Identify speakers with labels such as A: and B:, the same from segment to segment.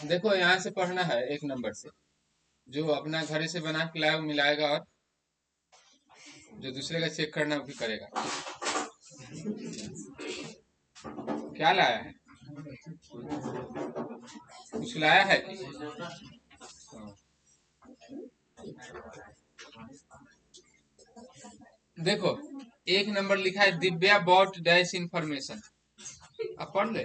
A: देखो यहाँ से पढ़ना है एक नंबर से, जो अपना घर से बना के लाए वो मिलाएगा, और जो दूसरे का चेक करना वो भी करेगा। क्या लाया है, कुछ लाया है कि? हाँ। देखो एक नंबर लिखा है दिव्या बॉट डैश इंफॉर्मेशन, अब पढ़ ले।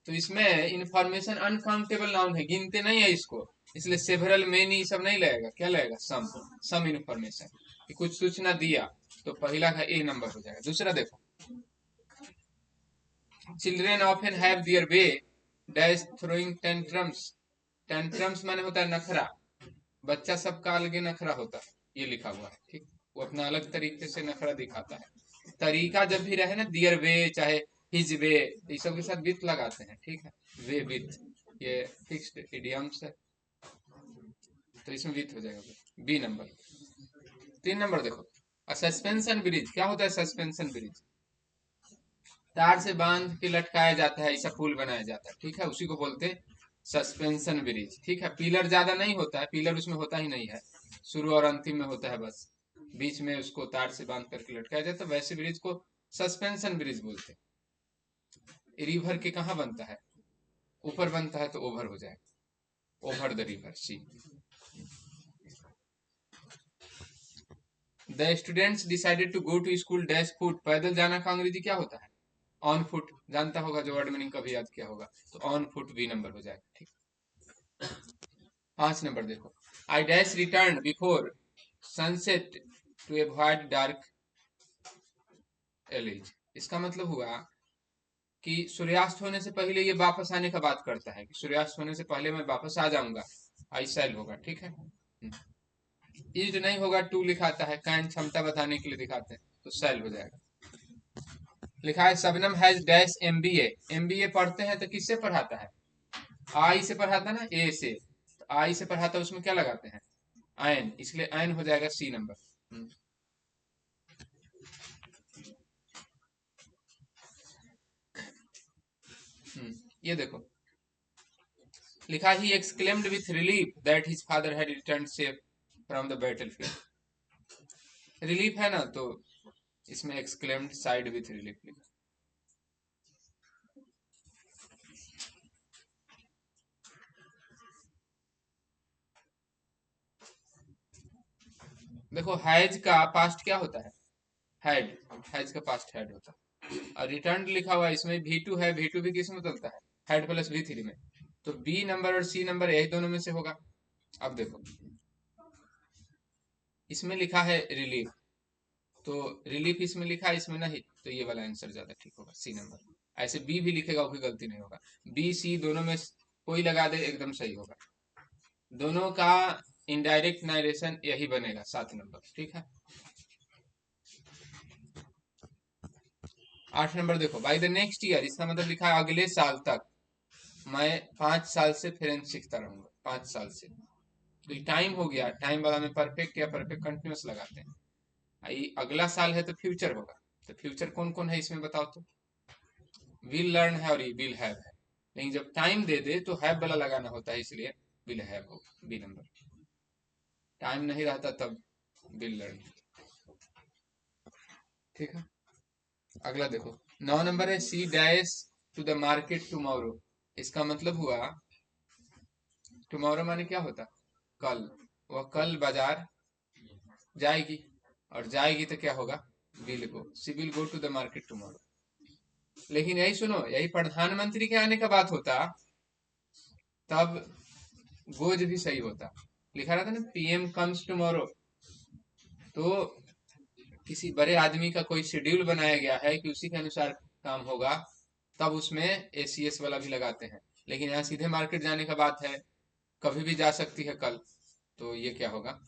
A: तो इसमें इंफॉर्मेशन अनकाउंटेबल नाउन है, गिनते नहीं है इसको, इसलिए सेवरल मेनी सब नहीं लगेगा, क्या लगेगा, सम इंफॉर्मेशन, कुछ सूचना दिया, तो पहला का ए नंबर हो जाएगा। दूसरा देखो, children often have their way dash throwing tantrums, tantrums माने होता है नखरा, बच्चा सबका अलग नखरा होता है, ये लिखा हुआ है, ठीक, वो अपना अलग तरीके से नखरा दिखाता है। तरीका जब भी रहे ना, दियर वे चाहे हिज वे, ये सब के साथ विथ लगाते हैं, ठीक है, वे विथ, ये फिक्स्ड इडियम्स है, तो इसमें विथ हो जाएगा, बी नंबर। 3 नंबर देखो, सस्पेंशन ब्रिज, क्या होता है सस्पेंशन ब्रिज, तार से बांध के लटकाया जाता है, ऐसा पुल बनाया जाता है, ठीक है, उसी को बोलते हैं सस्पेंशन ब्रिज, ठीक है। पिलर ज्यादा नहीं होता है, पिलर उसमें होता ही नहीं है, शुरू और अंतिम में होता है बस, बीच में उसको तार से बांध करके लटकाया जाता है, वैसे ब्रिज को सस्पेंशन ब्रिज बोलते हैं। रिवर के कहाँ बनता है, ऊपर बनता है, तो ओवर हो जाएगा, over the river, C. The students decided to go to school dash foot, पैदल जाना का अंग्रेजी क्या होता है, ऑन फुट, जानता होगा जो वर्ड मीनिंग कभी याद किया होगा, तो ऑन फुट बी नंबर हो जाएगा, ठीक। 5 नंबर देखो, I dash return before sunset to avoid dark alleys, इसका मतलब हुआ कि सूर्यास्त होने से पहले ये वापस आने का बात करता है, कि सूर्यास्त होने से पहले मैं वापस आ जाऊंगा, आई सेल होगा, ठीक है। इज नहीं होगा, टू लिखाता है, कैन क्षमता बताने के लिए दिखाते हैं, तो सेल हो जाएगा। लिखा है Shabnam has dash MBA, MBA पढ़ते हैं तो किससे पढ़ाता है, आई से पढ़ाता ना, ए से, तो आई से पढ़ाता है, उसमें क्या लगाते हैं, आयन, इसलिए आयन हो जाएगा सी नंबर। ये देखो, लिखा he exclaimed with relief that his father had return safe from the battlefield, relief है ना, तो इसमें एक्सक्लेम्ड साइड विथ रिलीफ लिखा। देखो हैज का पास्ट क्या होता है, हैड, हैज का पास्ट हैड होता है, और रिटर्न लिखा हुआ है, इसमें V2 है, V2 भी किस में चलता है, हैड प्लस V3 में, तो बी नंबर और सी नंबर यही दोनों में से होगा। अब देखो इसमें लिखा है रिलीफ, तो रिलीफ इसमें लिखा है, इसमें नहीं, तो ये वाला आंसर ज्यादा ठीक होगा, सी नंबर। ऐसे बी भी लिखेगा, कोई गलती नहीं होगा, बी सी दोनों में कोई लगा दे एकदम सही होगा, दोनों का इनडायरेक्ट नारेशन यही बनेगा, 7 नंबर, ठीक है। 8 नंबर देखो, बाई द नेक्स्ट ईयर, इसका मतलब लिखा है अगले साल तक मैं 5 साल से फ्रेंच सीखता रहूंगा, 5 साल से, तो टाइम हो गया, टाइम वाला में परफेक्ट या परफेक्ट कंटिन्यूस लगाते हैं, अगला साल है तो फ्यूचर होगा, तो फ्यूचर कौन कौन है इसमें बताओ तो, विल लर्न है और विल हैव है, लेकिन जब टाइम दे दे तो हैव वाला लगाना होता है, इसलिए विल हैव होगा, बी नंबर। टाइम नहीं रहता तब विल लर्न, ठीक है। अगला देखो, 9 नंबर है C dash to the market tomorrow, इसका मतलब हुआ, टुमारो माने क्या होता, कल, वह कल बाजार जाएगी, और जाएगी तो क्या होगा, will go, C will go to the market tomorrow. लेकिन यही सुनो, यही प्रधानमंत्री के आने का बात होता, तब गोज भी सही होता, लिखा रहता ना पीएम कम्स टुमारो, तो किसी बड़े आदमी का कोई शेड्यूल बनाया गया है कि उसी के अनुसार काम होगा, तब उसमें एसीएस वाला भी लगाते हैं, लेकिन यहाँ सीधे मार्केट जाने का बात है, कभी भी जा सकती है कल, तो ये क्या होगा,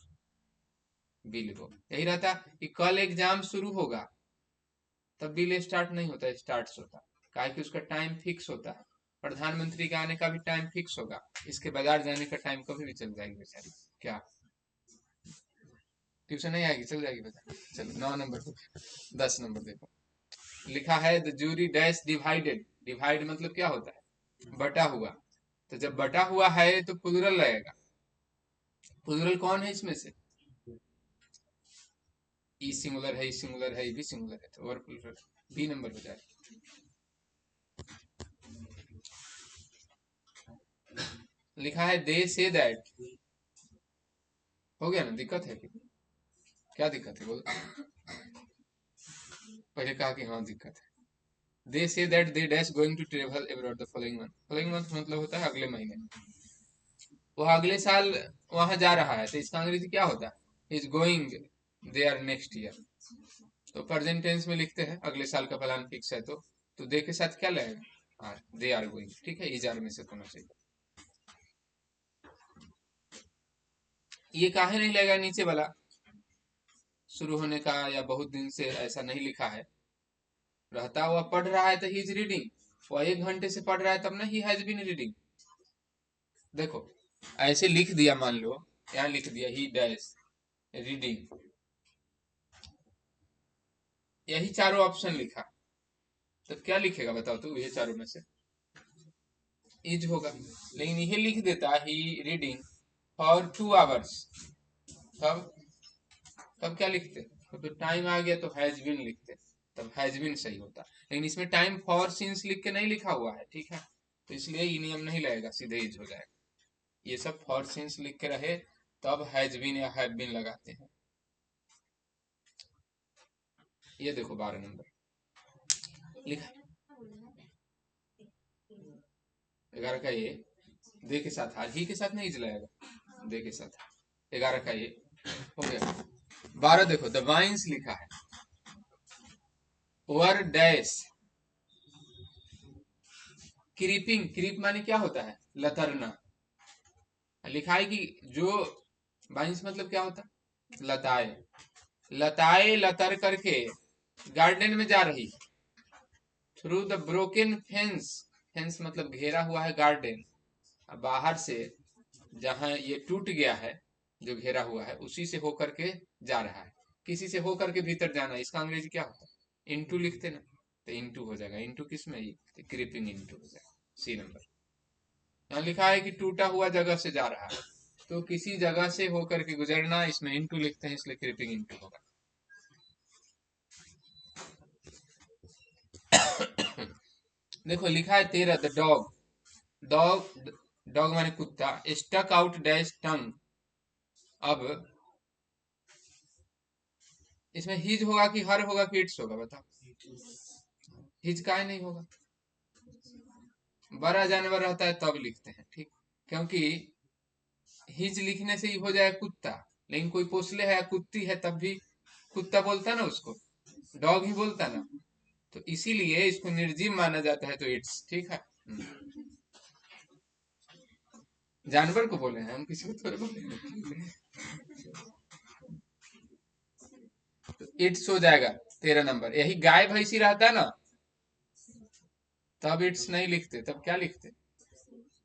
A: बिल को, यही रहता कि कल एग्जाम शुरू होगा, तब बिल स्टार्ट नहीं होता, स्टार्ट होता। काहे कि उसका टाइम फिक्स होता है। प्रधानमंत्री के आने का भी टाइम फिक्स होगा, इसके बाजार जाने का टाइम कभी भी चल जाएगी बेचारी। क्या ट्यूशन नहीं आएगी? चल जाएगी बेटा। चलो 9 नंबर पे 10 नंबर देखो, लिखा है the jury dash divided. Divide मतलब क्या होता है? बटा हुआ। तो जब बटा हुआ है तो प्लूरल लगेगा। प्लूरल कौन है इसमें से? ई सिंगुलर है, ई सिंगुलर है, ई भी सिंगुलर है, तो और प्लूरल बी नंबर हो जाएगा। लिखा है दे से दैट। हो गया ना? दिक्कत है क्या दिक्कत है बोल? पहले कहा कि हाँ दिक्कत है। They say that they dash going to travel abroad the following month. Following month मतलब होता है अगले महीने, वो अगले साल वहां जा रहा है, तो इसका अंग्रेजी क्या होता है? Is going they are next year. तो प्रेजेंट टेंस में लिखते हैं, अगले साल का प्लान फिक्स है तो दे के साथ क्या लगेगा? Are, they are going. ठीक है, इज आर में से होना चाहिए। ये काहे नहीं लगेगा नीचे वाला? शुरू होने का या बहुत दिन से ऐसा नहीं लिखा है। रहता हुआ पढ़ रहा है तो ही इज रीडिंग। वो 1 घंटे से पढ़ रहा है तब ना ही हैज बीन रीडिंग। देखो ऐसे लिख दिया, मान लो यहाँ लिख दिया ही डैश रीडिंग, यही चारों ऑप्शन लिखा, तो क्या लिखेगा बताओ तू? ये चारों में से इज होगा। लेकिन ये लिख देता ही रीडिंग फॉर 2 आवर्स, तब तब क्या लिखते? तो टाइम आ गया तो हैज बीन लिखते, तब हैज बीन सही होता। लेकिन इसमें टाइम फॉर सिंस लिख के नहीं लिखा हुआ है, ठीक है, तो इसलिए ये नियम नहीं लगेगा, सीधे इज हो जाएगा। ये सब फॉर सिंस लिख के रहे तब हैज बीन या हैव बीन लगाते हैं। ये देखो 12 नंबर लिखा, 11 का ये दे के साथ, आज ही के साथ नहीं इज लगेगा, दे के साथ। 11 का ये हो गया। 12 देखो द वाइन्स लिखा है, वर डैश क्रीपिंग। क्रीप माने क्या होता है? लतरना। लिखा है कि जो वाइन्स मतलब क्या होता है? लताए। लताए लतर करके गार्डन में जा रही through the broken fence. Fence मतलब घेरा हुआ है गार्डन, बाहर से जहां ये टूट गया है जो घेरा हुआ है उसी से होकर के जा रहा है। किसी से होकर के भीतर जाना, इसका अंग्रेजी क्या होता है? इनटू लिखते ना, तो इनटू हो जाएगा। इनटू किस में? क्रीपिंग इनटू हो जाएगा, सी नंबर। यहाँ लिखा है कि टूटा हुआ जगह से जा रहा है, तो किसी जगह से होकर के गुजरना, इसमें इनटू लिखते हैं, इसलिए क्रीपिंग इनटू होगा। देखो लिखा है 13 द डॉग। डॉग, डॉग माने कुत्ता, स्टक आउट डैश टंग। अब इसमें हिज होगा कि हर होगा कि इट्स होगा बताओ? हिज का नहीं होगा, बड़ा जानवर रहता है तब लिखते हैं, ठीक, क्योंकि हिज लिखने से ही हो जाए कुत्ता। लेकिन कोई पोसले है कुत्ती है तब भी कुत्ता बोलता ना उसको, डॉग ही बोलता ना, तो इसीलिए इसको निर्जीव माना जाता है, तो इट्स ठीक है। जानवर को बोले हैं हम, किसी को थोड़े बोले। तो इट्स हो जाएगा 13 नंबर। यही गाय भैंसी रहता ना तब इट्स नहीं लिखते, तब क्या लिखते?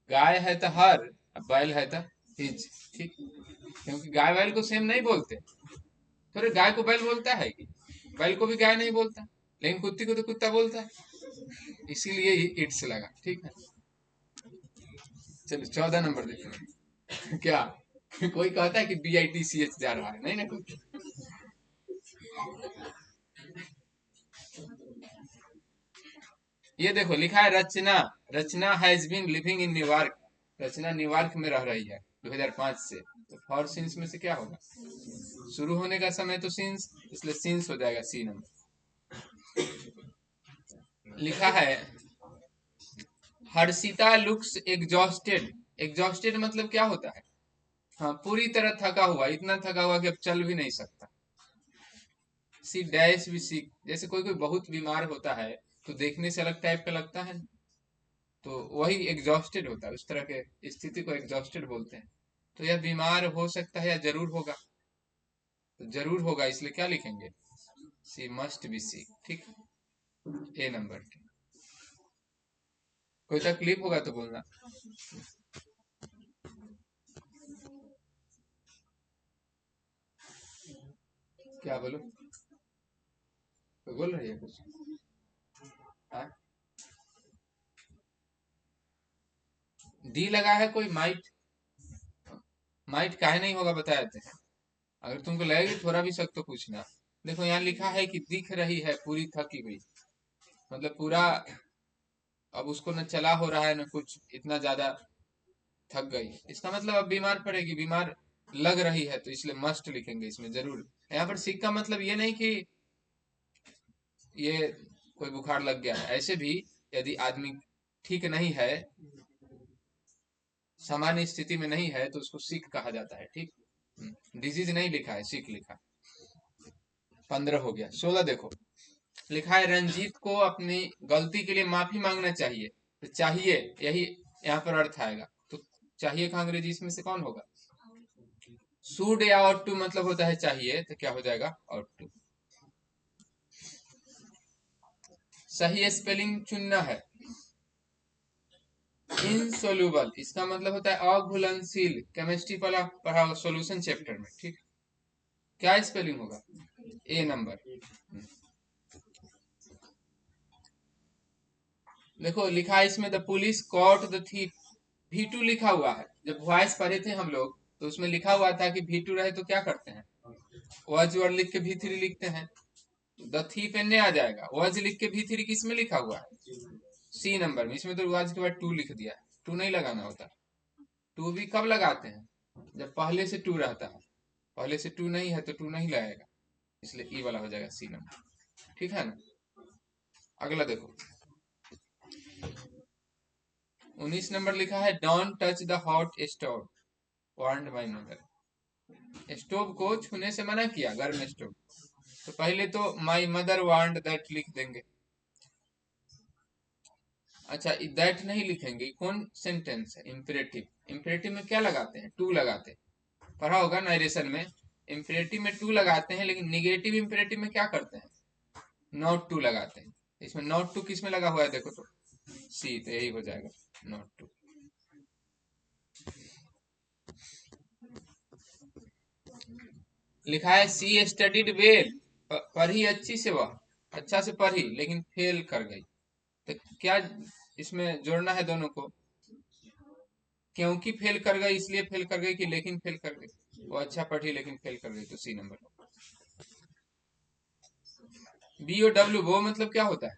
A: गाय है तो हर, बैल है तो हिज, ठीक, क्योंकि गाय बैल को सेम नहीं बोलते। थोड़े गाय को बैल बोलता है कि? बैल को भी गाय नहीं बोलता, लेकिन कुत्ती को तो कुत्ता बोलता है, इसीलिए ही इट्स लगा, ठीक है। चलो 14 नंबर देखो। क्या कोई कहता है कि BITCH जा रहा है? नहीं ना कोई। ये देखो लिखा है Rachna. Rachna has been living in New York. Rachna New York में रह रही है 2005 से, तो फॉर सिंस में से क्या होगा? शुरू होने का समय तो सिंस, इसलिए सिंस हो जाएगा, सी नंबर। लिखा है हर्षिता लुक्स एग्जॉस्टेड। एग्जॉस्टेड मतलब क्या होता है? हाँ, पूरी तरह थका हुआ, इतना थका हुआ कि अब चल भी नहीं सकता। सी डैश भी सी, जैसे कोई कोई बहुत बीमार होता है तो देखने से अलग टाइप का लगता है, तो वही एग्जॉस्टेड होता है, उस तरह के स्थिति को एग्जॉस्टेड बोलते हैं। तो यह बीमार हो सकता है या जरूर होगा, तो जरूर होगा, इसलिए क्या लिखेंगे? सी मस्ट बी सी, ठीक। ए नंबर। कोई तकलीफ होगा तो बोलना। क्या बोलो, कोई बोल रही है कुछ? हाँ? डी लगा है कोई माइट। माइट काहे नहीं होगा बताए थे। अगर तुमको लगेगी थोड़ा भी शक तो पूछना। देखो यहाँ लिखा है कि दिख रही है पूरी थकी हुई, मतलब पूरा अब उसको न चला हो रहा है न कुछ, इतना ज्यादा थक गई। इसका मतलब अब बीमार पड़ेगी, बीमार लग रही है, तो इसलिए मस्ट लिखेंगे इसमें जरूर। यहाँ पर सिक का मतलब ये नहीं कि ये कोई बुखार लग गया है। ऐसे भी यदि आदमी ठीक नहीं है, सामान्य स्थिति में नहीं है, तो उसको सिक कहा जाता है। ठीक, डिजीज नहीं लिखा है, सिक लिखा। 15 हो गया। 16 देखो, लिखा है रंजीत को अपनी गलती के लिए माफी मांगना चाहिए। तो चाहिए यही यहाँ पर अर्थ आएगा। तो चाहिए का अंग्रेजी इसमें से कौन होगा? शुड या ought to मतलब होता है चाहिए, तो क्या हो जाएगा? ought to। सही स्पेलिंग चुनना है। इनसोल्यूबल इसका मतलब होता है अघुलनशील। केमिस्ट्री वाला पढ़ा सॉल्यूशन चैप्टर में। ठीक, क्या स्पेलिंग होगा? ए नंबर। देखो लिखा है इसमें the police caught the thief. V2 लिखा हुआ है। जब वॉइस पढ़े थे हम लोग तो उसमें लिखा हुआ था कि V2 रहे तो क्या करते हैं, वॉज वर्ड लिख के V3 लिखते हैं। द थीफ एन आ जाएगा। वॉज लिख के V3 किस में लिखा हुआ है? सी नंबर में। इसमें तो वॉज के बाद टू लिख दिया है। टू नहीं लगाना होता। टू भी कब लगाते हैं? जब पहले से टू रहता है। पहले से टू नहीं है तो टू नहीं लगेगा, इसलिए ई वाला हो जाएगा सी नंबर। ठीक है ना? अगला देखो, 19 नंबर लिखा है don't touch the hot stove, warned my mother. Stove को छूने से मना किया, गर्म स्टोव। तो पहले तो माई मदर वांट दैट लिख देंगे। अच्छा, दैट नहीं लिखेंगे, कौन सेंटेंस है? इंपेरेटिव। इंपेरेटिव में क्या लगाते हैं? टू लगाते हैं। पढ़ा होगा नारेशन में, इंपेरेटिव में टू लगाते हैं, लेकिन निगेटिव इंपेरेटिव में क्या करते हैं? नॉट टू लगाते हैं। इसमें नॉट टू किस में लगा हुआ है देखो तो, सी, तो यही हो जाएगा नॉट टू। लिखा है सी स्टडीड वेल, पढ़ी अच्छी से, वह अच्छा से पढ़ी लेकिन फेल कर गई। तो क्या इसमें जोड़ना है दोनों को? क्योंकि फेल कर गई इसलिए फेल कर गई, कि लेकिन फेल कर गई? वो अच्छा पढ़ी लेकिन फेल कर गई, तो सी नंबर। BOW वो मतलब क्या होता है?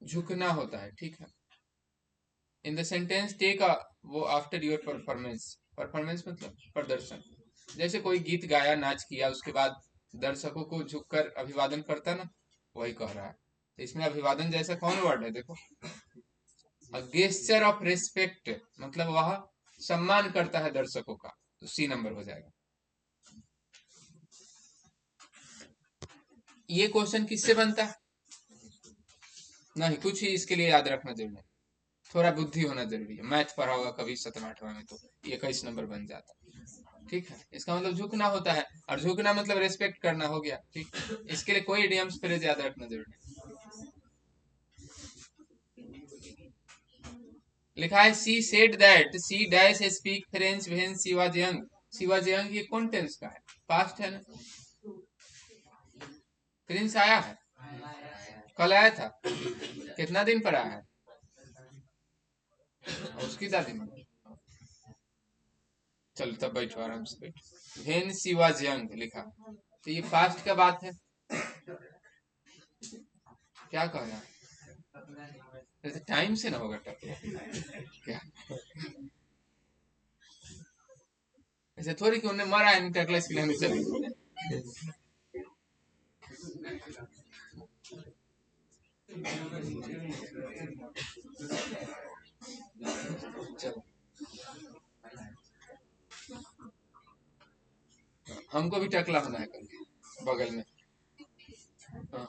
A: झुकना होता है। ठीक है। In the sentence take a, वो आफ्टर योर परफॉर्मेंस। परफॉर्मेंस मतलब प्रदर्शन। जैसे कोई गीत गाया, नाच किया, उसके बाद दर्शकों को झुककर अभिवादन करता ना, वही कह रहा है। तो इसमें अभिवादन जैसा कौन वर्ड है देखो? गेस्चर ऑफ रेस्पेक्ट, मतलब वह सम्मान करता है दर्शकों का, तो सी नंबर हो जाएगा। ये क्वेश्चन किससे बनता है? नहीं, कुछ ही इसके लिए याद रखना जरूरी है, थोड़ा बुद्धि होना जरूरी है। मैथ पढ़ा होगा कभी 7वीं 8वीं में, तो 21 नंबर बन जाता है। ठीक है, इसका मतलब झुकना होता है, और झुकना मतलब रेस्पेक्ट करना हो गया। ठीक, इसके लिए कोई इडियम्स फ्रेज याद रखना जरूरी है। लिखा है C said that C dash speak French when she was young. She was young ये कौन टेंस का है? पास्ट है ना? प्रिंस आया है, कल आया था। कितना दिन पर आया है? उसकी दादी में। चलो तब बैठो, आराम से बैठो। व्हेन शी वाज यंग लिखा, तो ये पास्ट का बात है। क्या कह रहा है? टाइम से ना होगा क्या? ऐसे थोड़ी कि उन्हें मरा है, टकला इसके लिए हमें चले। चलो, हमको भी टकला होना है कल बगल में। हाँ,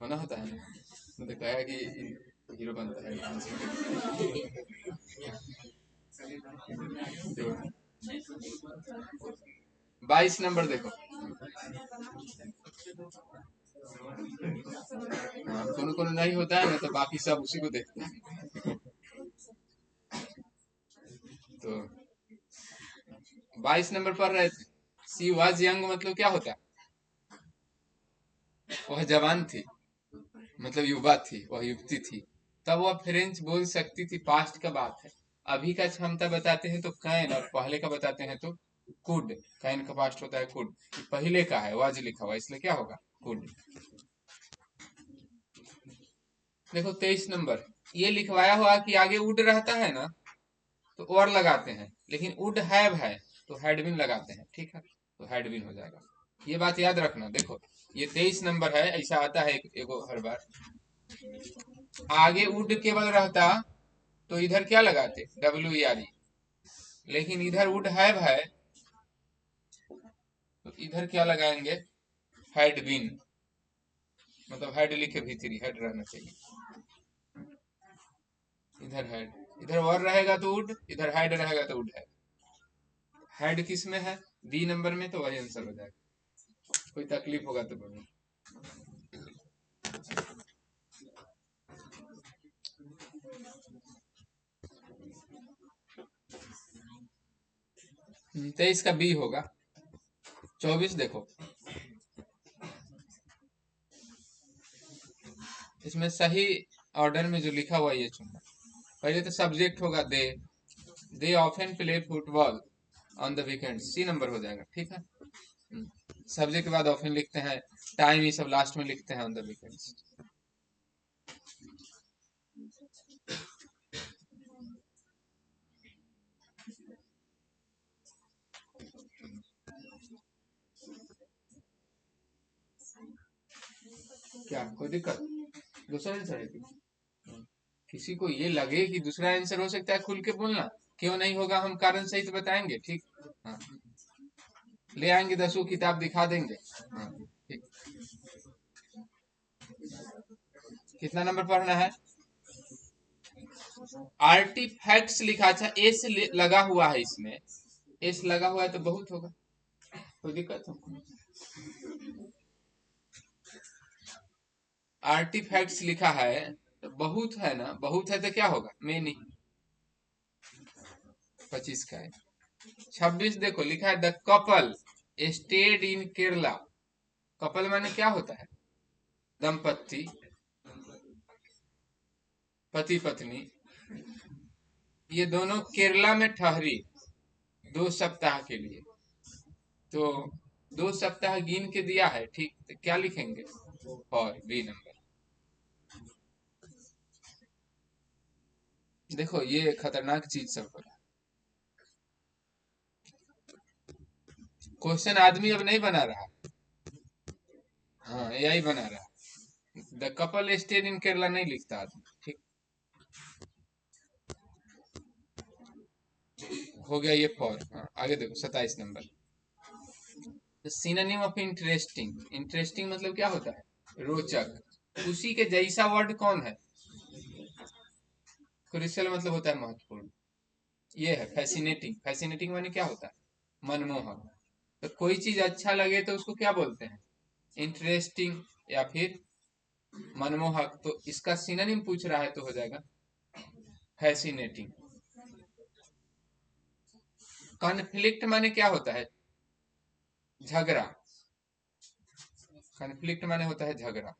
A: होना होता है ना, तो कहा कि हीरो बनता है डांस में। 22 नंबर देखो, हाँ, कोनो नहीं होता है ना, तो बाकी सब उसी को देखते हैं। तो 22 नंबर पर रहे थे। सी वाज यंग मतलब क्या होता है? वह जवान थी, मतलब युवा थी, वह युवती थी। तब वह फ्रेंच बोल सकती थी। पास्ट का बात है। अभी का क्षमता बताते हैं तो कैन, और पहले का बताते हैं तो कुड। कैन का पास्ट होता है कुड। पहले का है, वाज लिखा हुआ, इसलिए क्या होगा? कुड। देखो 23 नंबर, ये लिखवाया हुआ कि आगे वुड रहता है ना, तो और लगाते हैं, लेकिन वुड हैव है तो हैड बीन लगाते हैं। ठीक है, तो हैड बीन हो जाएगा। ये बात याद रखना। देखो ये 23 नंबर है, ऐसा आता है एगो हर बार। आगे वुड केवल रहता तो इधर क्या लगाते? WERE। लेकिन इधर वुड हैव है तो इधर क्या लगाएंगे? Had been. मतलब हैड लिखे भीतरी हैड रहना चाहिए। इधर हैड, इधर वर रहेगा तो वुड, इधर हैड रहेगा तो वुड है। हेड किस में है? बी नंबर में, तो वही आंसर हो जाएगा। कोई तकलीफ होगा तो बोलो। 23 का बी होगा। 24 देखो, इसमें सही ऑर्डर में जो लिखा हुआ ये चुनना। पहले तो सब्जेक्ट होगा they often play football on the weekend, C number हो जाएगा। ठीक है, सब्जेक्ट के बाद ऑफन लिखते हैं, टाइम ये सब लास्ट में लिखते हैं ऑन द वीकेंड्स। क्या कोई दिक्कत? दूसरा आंसर है कि किसी को ये लगे कि दूसरा आंसर हो सकता है, खुल के बोलना। क्यों नहीं होगा, हम कारण सहित बताएंगे। ठीक, हाँ, ले आएंगे 10 किताब दिखा देंगे। हाँ, ठीक। कितना नंबर पढ़ना है? आर्टिफैक्ट्स लिखा। अच्छा, एस लगा हुआ है इसमें, एस लगा हुआ है तो बहुत होगा, कोई दिक्कत हो? आर्टिफैक्ट्स लिखा है तो बहुत है ना, बहुत है तो क्या होगा? मेनी। 25 का है। 26 देखो लिखा है the couple stayed in Kerala. Couple माने क्या होता है? दंपत्ति, पति पत्नी, ये दोनों केरला में ठहरी 2 सप्ताह के लिए। तो 2 सप्ताह गिन के दिया है। ठीक, तो क्या लिखेंगे? और बी नंबर। देखो ये खतरनाक चीज सब हो रहा है। क्वेश्चन आदमी अब नहीं बना रहा, हाँ यही बना रहा। The couple stayed in Kerala नहीं लिखता आदमी। ठीक, हो गया ये फॉर। हाँ, आगे देखो 27 number. Synonym of interesting. Interesting मतलब क्या होता है? रोचक। उसी के जैसा वर्ड कौन है? क्रिस्टल मतलब होता है महत्वपूर्ण। ये है फैसिनेटिंग। फैसिनेटिंग माने क्या होता है? मनमोहक। तो कोई चीज अच्छा लगे तो उसको क्या बोलते हैं? इंटरेस्टिंग या फिर मनमोहक। तो इसका सिनोनिम पूछ रहा है तो हो जाएगा फैसिनेटिंग। कॉन्फ्लिक्ट माने क्या होता है? झगड़ा। कॉन्फ्लिक्ट माने होता है झगड़ा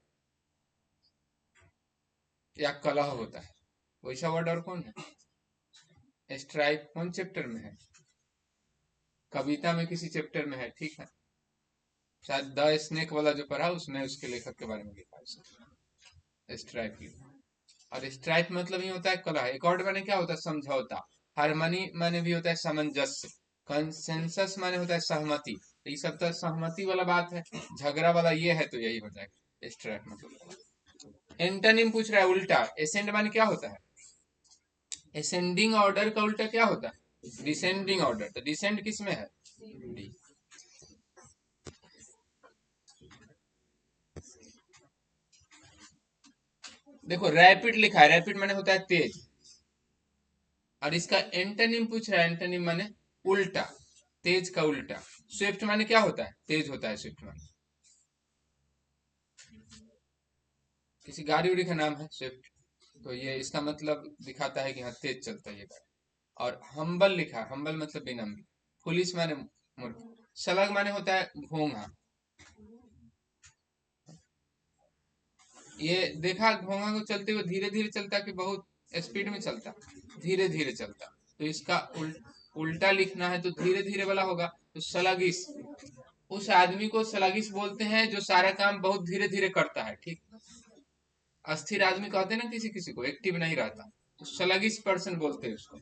A: या कलह होता है। वैसा वर्ड और कौन है? स्ट्राइक कौन चैप्टर में है? कविता में किसी चैप्टर में है। ठीक है, शायद द स्नेक वाला जो पढ़ा उसमें उसके लेखक के बारे में लिखा है स्ट्राइक। और स्ट्राइक मतलब ही होता है कलह। एकॉर्ड माने क्या होता है? समझौता। हारमोनी माने भी होता है सामंजस्य। कंसेंसस माने होता है सहमति। तो ये सब तो सहमति वाला बात है, झगड़ा वाला ये है, तो यही हो जाएगा स्ट्राइक मतलब। एंटोनिम पूछ रहा है उल्टा। एसेंड माने क्या होता है? असेंडिंग ऑर्डर का उल्टा क्या होता है? Descending order. तो डिसेंड किस में है? डी। देखो रैपिड लिखा है, रैपिड माने होता है तेज। और इसका एंटोनिम पूछ रहा है, एंटोनिम माने उल्टा, तेज का उल्टा। स्विफ्ट माने क्या होता है? तेज होता है स्विफ्ट माने। किसी गाड़ी उड़ी का नाम है स्विफ्ट, तो ये इसका मतलब दिखाता है कि हाँ तेज चलता है ये गाड़ी। और हम्बल लिखा, हम्बल मतलब विनम्र। पुलिस माने मूर्ख। सलग माने होता है घोंघा। ये देखा घोंघा को चलते हुए धीरे धीरे चलता कि बहुत स्पीड में चलता? धीरे धीरे चलता। तो इसका उल्टा लिखना है तो धीरे धीरे वाला होगा, तो सलगिस। उस आदमी को सलगिस बोलते हैं जो सारा काम बहुत धीरे धीरे करता है, ठीक। अस्थिर आदमी कहते हैं ना किसी किसी को, एक्टिव नहीं रहता, तो सलगिस पर्सन बोलते हैं उसको।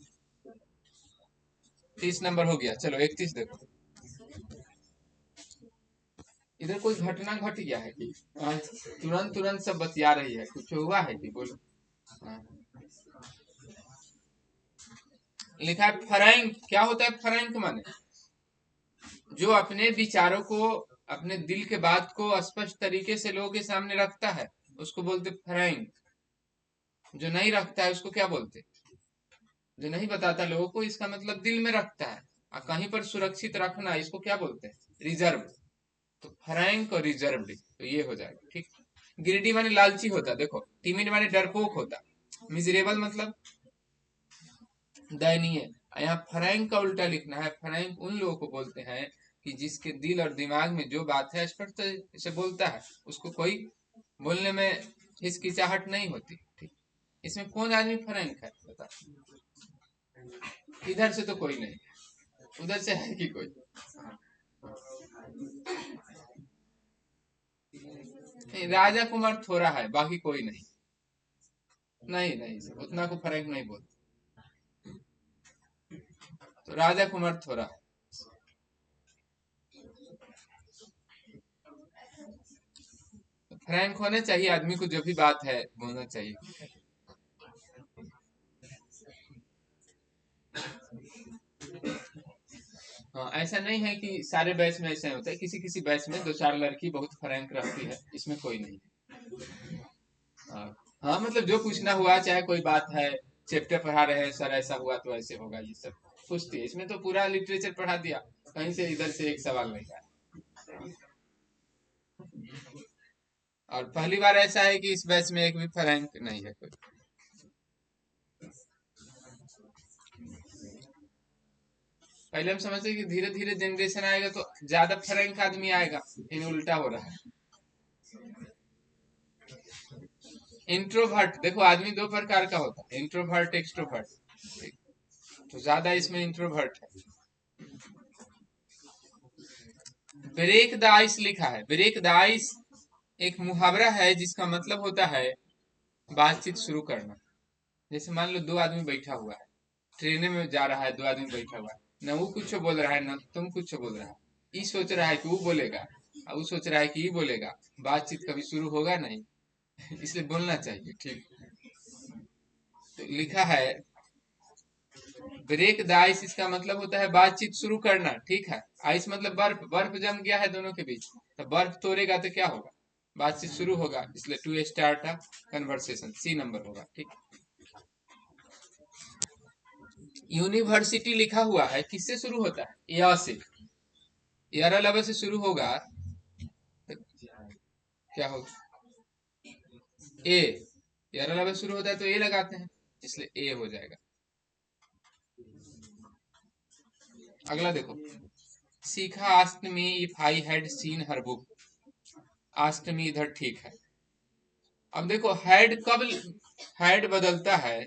A: 30 नंबर हो गया। चलो 31 देखो। इधर कोई घटना घट गया है कि तुरंत तुरंत सब बतिया रही है, कुछ हुआ है कि बोलो। हाँ। लिखा है फ्रैंक। क्या होता है फ्रैंक माने? जो अपने विचारों को, अपने दिल के बात को स्पष्ट तरीके से लोगों के सामने रखता है उसको बोलते फ्रैंक। जो नहीं रखता है उसको क्या बोलते? जो नहीं बताता लोगों को, इसका मतलब दिल में रखता है और कहीं पर सुरक्षित रखना, इसको क्या बोलते हैं? रिजर्व। तो फ्रैंक और रिजर्व्ड, तो ये हो जाएगा, ठीक। ग्रीडी माने लालची होता, देखो। टिमिड माने डरपोक होता। मिजरेबल मतलब दयनीय। यहाँ फ्रैंक का उल्टा लिखना है। फ्रैंक उन लोगों को बोलते हैं कि जिसके दिल और दिमाग में जो बात है स्पष्ट से बोलता है, उसको कोई बोलने में हिचकिचाहट नहीं होती, ठीक। इसमें कौन आदमी फ्रैंक है बता? इधर से तो कोई नहीं, उधर से है कि कोई? नहीं, राजा कुमार थोड़ा है, बाकी कोई नहीं। नहीं नहीं, उतना को फ्रैंक नहीं बोलते। तो राजा कुमार थोड़ा है। फ्रैंक होना चाहिए आदमी को, जो भी बात है बोलना चाहिए। हाँ, ऐसा नहीं है कि सारे बैच में ऐसा होता है, किसी किसी बैच में दो चार लड़की बहुत फ्रैंक रहती है, इसमें कोई नहीं। हाँ। हाँ, मतलब जो पूछना हुआ, चाहे कोई बात है, चैप्टर पढ़ा रहे हैं सर, ऐसा हुआ तो ऐसे होगा, ये सब पूछती है। इसमें तो पूरा लिटरेचर पढ़ा दिया, कहीं से इधर से एक सवाल नहीं आया। और पहली बार ऐसा है कि इस बैच में एक भी फ्रैंक नहीं है कोई। पहले हम समझते कि धीरे धीरे जनरेशन आएगा तो ज्यादा फ्रैंक आदमी आएगा, इन उल्टा हो रहा है। इंट्रोवर्ट, देखो आदमी दो प्रकार का होता है, इंट्रोवर्ट एक्सट्रोवर्ट। तो ज्यादा इसमें इंट्रोवर्ट है। ब्रेक द आइस लिखा है। ब्रेक द आइस एक मुहावरा है जिसका मतलब होता है बातचीत शुरू करना। जैसे मान लो दो आदमी बैठा हुआ है, ट्रेन में जा रहा है, दो आदमी बैठा हुआ है, न वो कुछ बोल रहा है न तुम कुछ बोल रहा है। ये सोच रहा है कि वो बोलेगा और वो सोच रहा है कि ये बोलेगा, बातचीत कभी शुरू होगा नहीं। इसलिए बोलना चाहिए, ठीक। तो लिखा है ब्रेक द आइस, इसका मतलब होता है बातचीत शुरू करना, ठीक है। आइस मतलब बर्फ, बर्फ जम गया है दोनों के बीच, तो बर्फ तोड़ेगा तो क्या होगा? बातचीत शुरू होगा, इसलिए to start a conversation, C number होगा, ठीक। यूनिवर्सिटी लिखा हुआ है, किससे शुरू होता है? या से। यारा लवा से शुरू होगा तो क्या होगा? ए। यारा लवा शुरू होता है तो ए लगाते हैं, इसलिए ए हो जाएगा। अगला देखो। सीखा asked me if I had seen her book. Asked me इधर ठीक है। अब देखो हैड कब हैड बदलता है?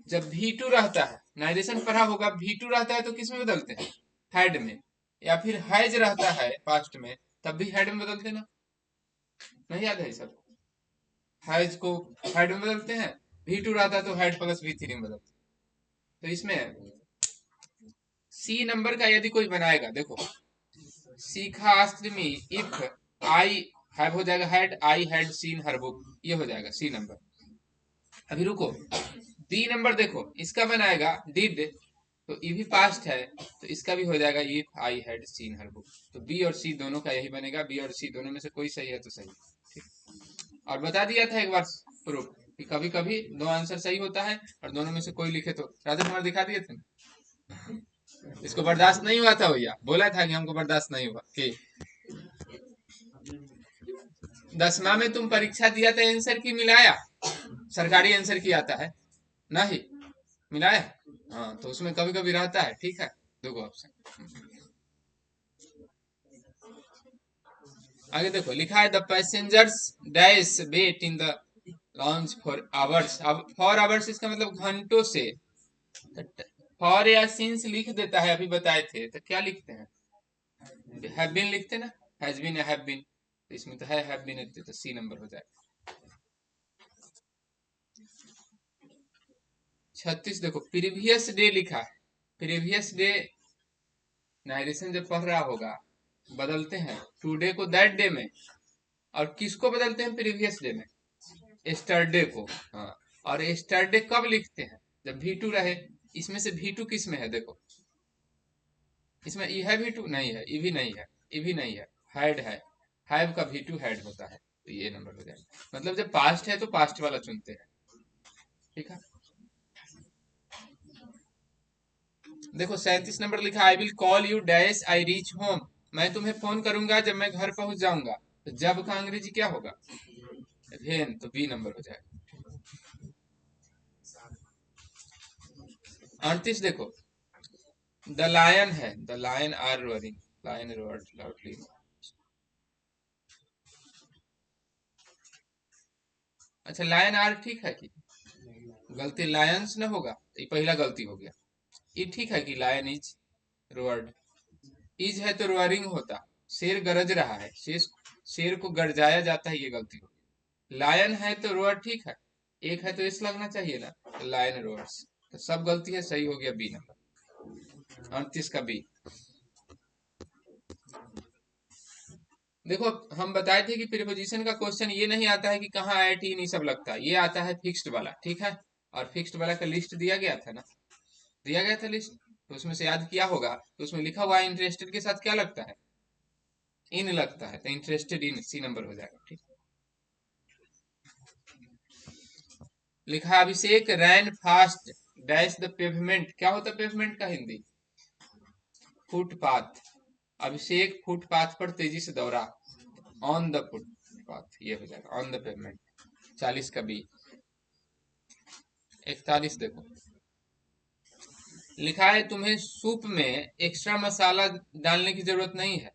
A: जब भी टू रहता है, नाइरेशन पढ़ा होगा, भी टू रहता है तो किस में बदलते हैं? हैड में। या फिर हैज रहता है पास्ट में, तब भी हैड में बदलते ना? नहीं याद है सब? हैज को हैड में बदलते हैं, भी टू रहता है तो हैड प्लस भी थ्री में बदलते हैं। तो इसमें सी नंबर का यदि कोई बनाएगा, देखो सीखा asked me if I have हो जाएगा had, I had seen her book, ये हो जाएगा सी नंबर। अभी रुको, बी नंबर देखो इसका बनाएगा डिड, तो ये भी पास्ट है, तो इसका भी हो जाएगा if I had seen her book. तो बी और सी दोनों का यही बनेगा, बी और सी दोनों में से कोई सही है तो सही, ठीक। और बता दिया था एक बार प्रूफ कि कभी कभी दो आंसर सही होता है और दोनों में से कोई लिखे तो। राजा कुमार दिखा दिए थे ना? इसको बर्दाश्त नहीं हुआ था भैया, बोला था कि हमको बर्दाश्त नहीं हुआ कि 10वां में तुम परीक्षा दिया था, आंसर की मिलाया? सरकारी आंसर की आता है नहीं मिलाया? हाँ, तो उसमें कभी कभी रहता है। ठीक है, देखो ऑप्शन आगे देखो, लिखा है the passengers dash wait in the lounge for hours. अब फॉर आवर्स इसका मतलब घंटों से। फॉर या सिंस लिख देता है, अभी बताए थे, तो क्या लिखते हैं? हैव बीन लिखते ना, हैज बीन या हैव बीन, तो इसमें तो है हैव बीन, तो सी नंबर हो जाए। 36 देखो, प्रीवियस डे लिखा है। प्रीवियस डे नारेशन जब पढ़ रहा होगा, बदलते हैं टुडे को दैट डे में, और किसको बदलते हैं प्रीवियस डे में? एस्टरडे को। हाँ, और एस्टरडे कब लिखते हैं? जब V2 रहे। इसमें से V2 किस में है? देखो, इसमें ई है V2 नहीं है, ई भी नहीं है, ई भी नहीं है, हैड है। हैव का V2 हैड होता है, तो ये नंबर हो जाएगा। मतलब जब पास्ट है तो पास्ट वाला चुनते हैं। ठीक है, देखो 37 नंबर लिखा, I will call you dash I reach home. मैं तुम्हें फोन करूंगा जब मैं घर पहुंच जाऊंगा। तो जब का अंग्रेजी क्या होगा? वेन, तो बी नंबर हो जाएगा। 38 देखो, द लायन है, the lion are roaring, lion roared loudly. अच्छा, लायन आर ठीक है कि गलती लायंस न होगा? ये पहला गलती हो गया। ये ठीक है कि लायन इज रोअर्ड। इज है तो रोअरिंग होता। शेर गरज रहा है, शेर को गरजाया जाता है, ये गलती हो गई। लायन है तो रोअर ठीक है, एक है तो इस लगना चाहिए ना, तो लायन रोअर्स। तो सब गलती है, सही हो गया बी नंबर, 38 का बी। देखो, हम बताए थे कि प्रीपोजिशन का क्वेश्चन ये नहीं आता है कि कहाँ IIT नहीं सब लगता है, ये आता है फिक्स्ड वाला। ठीक है, और फिक्स्ड वाला का लिस्ट दिया गया था ना, दिया गया था लिस्ट, तो उसमें से याद किया होगा, तो उसमें लिखा हुआ है इंटरेस्टेड के साथ क्या लगता है? इन लगता है, तो इंटरेस्टेड इन, सी नंबर हो जाएगा। ठीक, लिखा है अभिषेक रैन फास्ट डैश द पेवमेंट। क्या होता है पेवमेंट का हिंदी? फुटपाथ। अभिषेक फुटपाथ पर तेजी से दौड़ा, ऑन द फुटपाथ, ये हो जाएगा ऑन द पेवमेंट। 40 का बी। 41 देखो, लिखा है तुम्हें सूप में एक्स्ट्रा मसाला डालने की जरूरत नहीं है।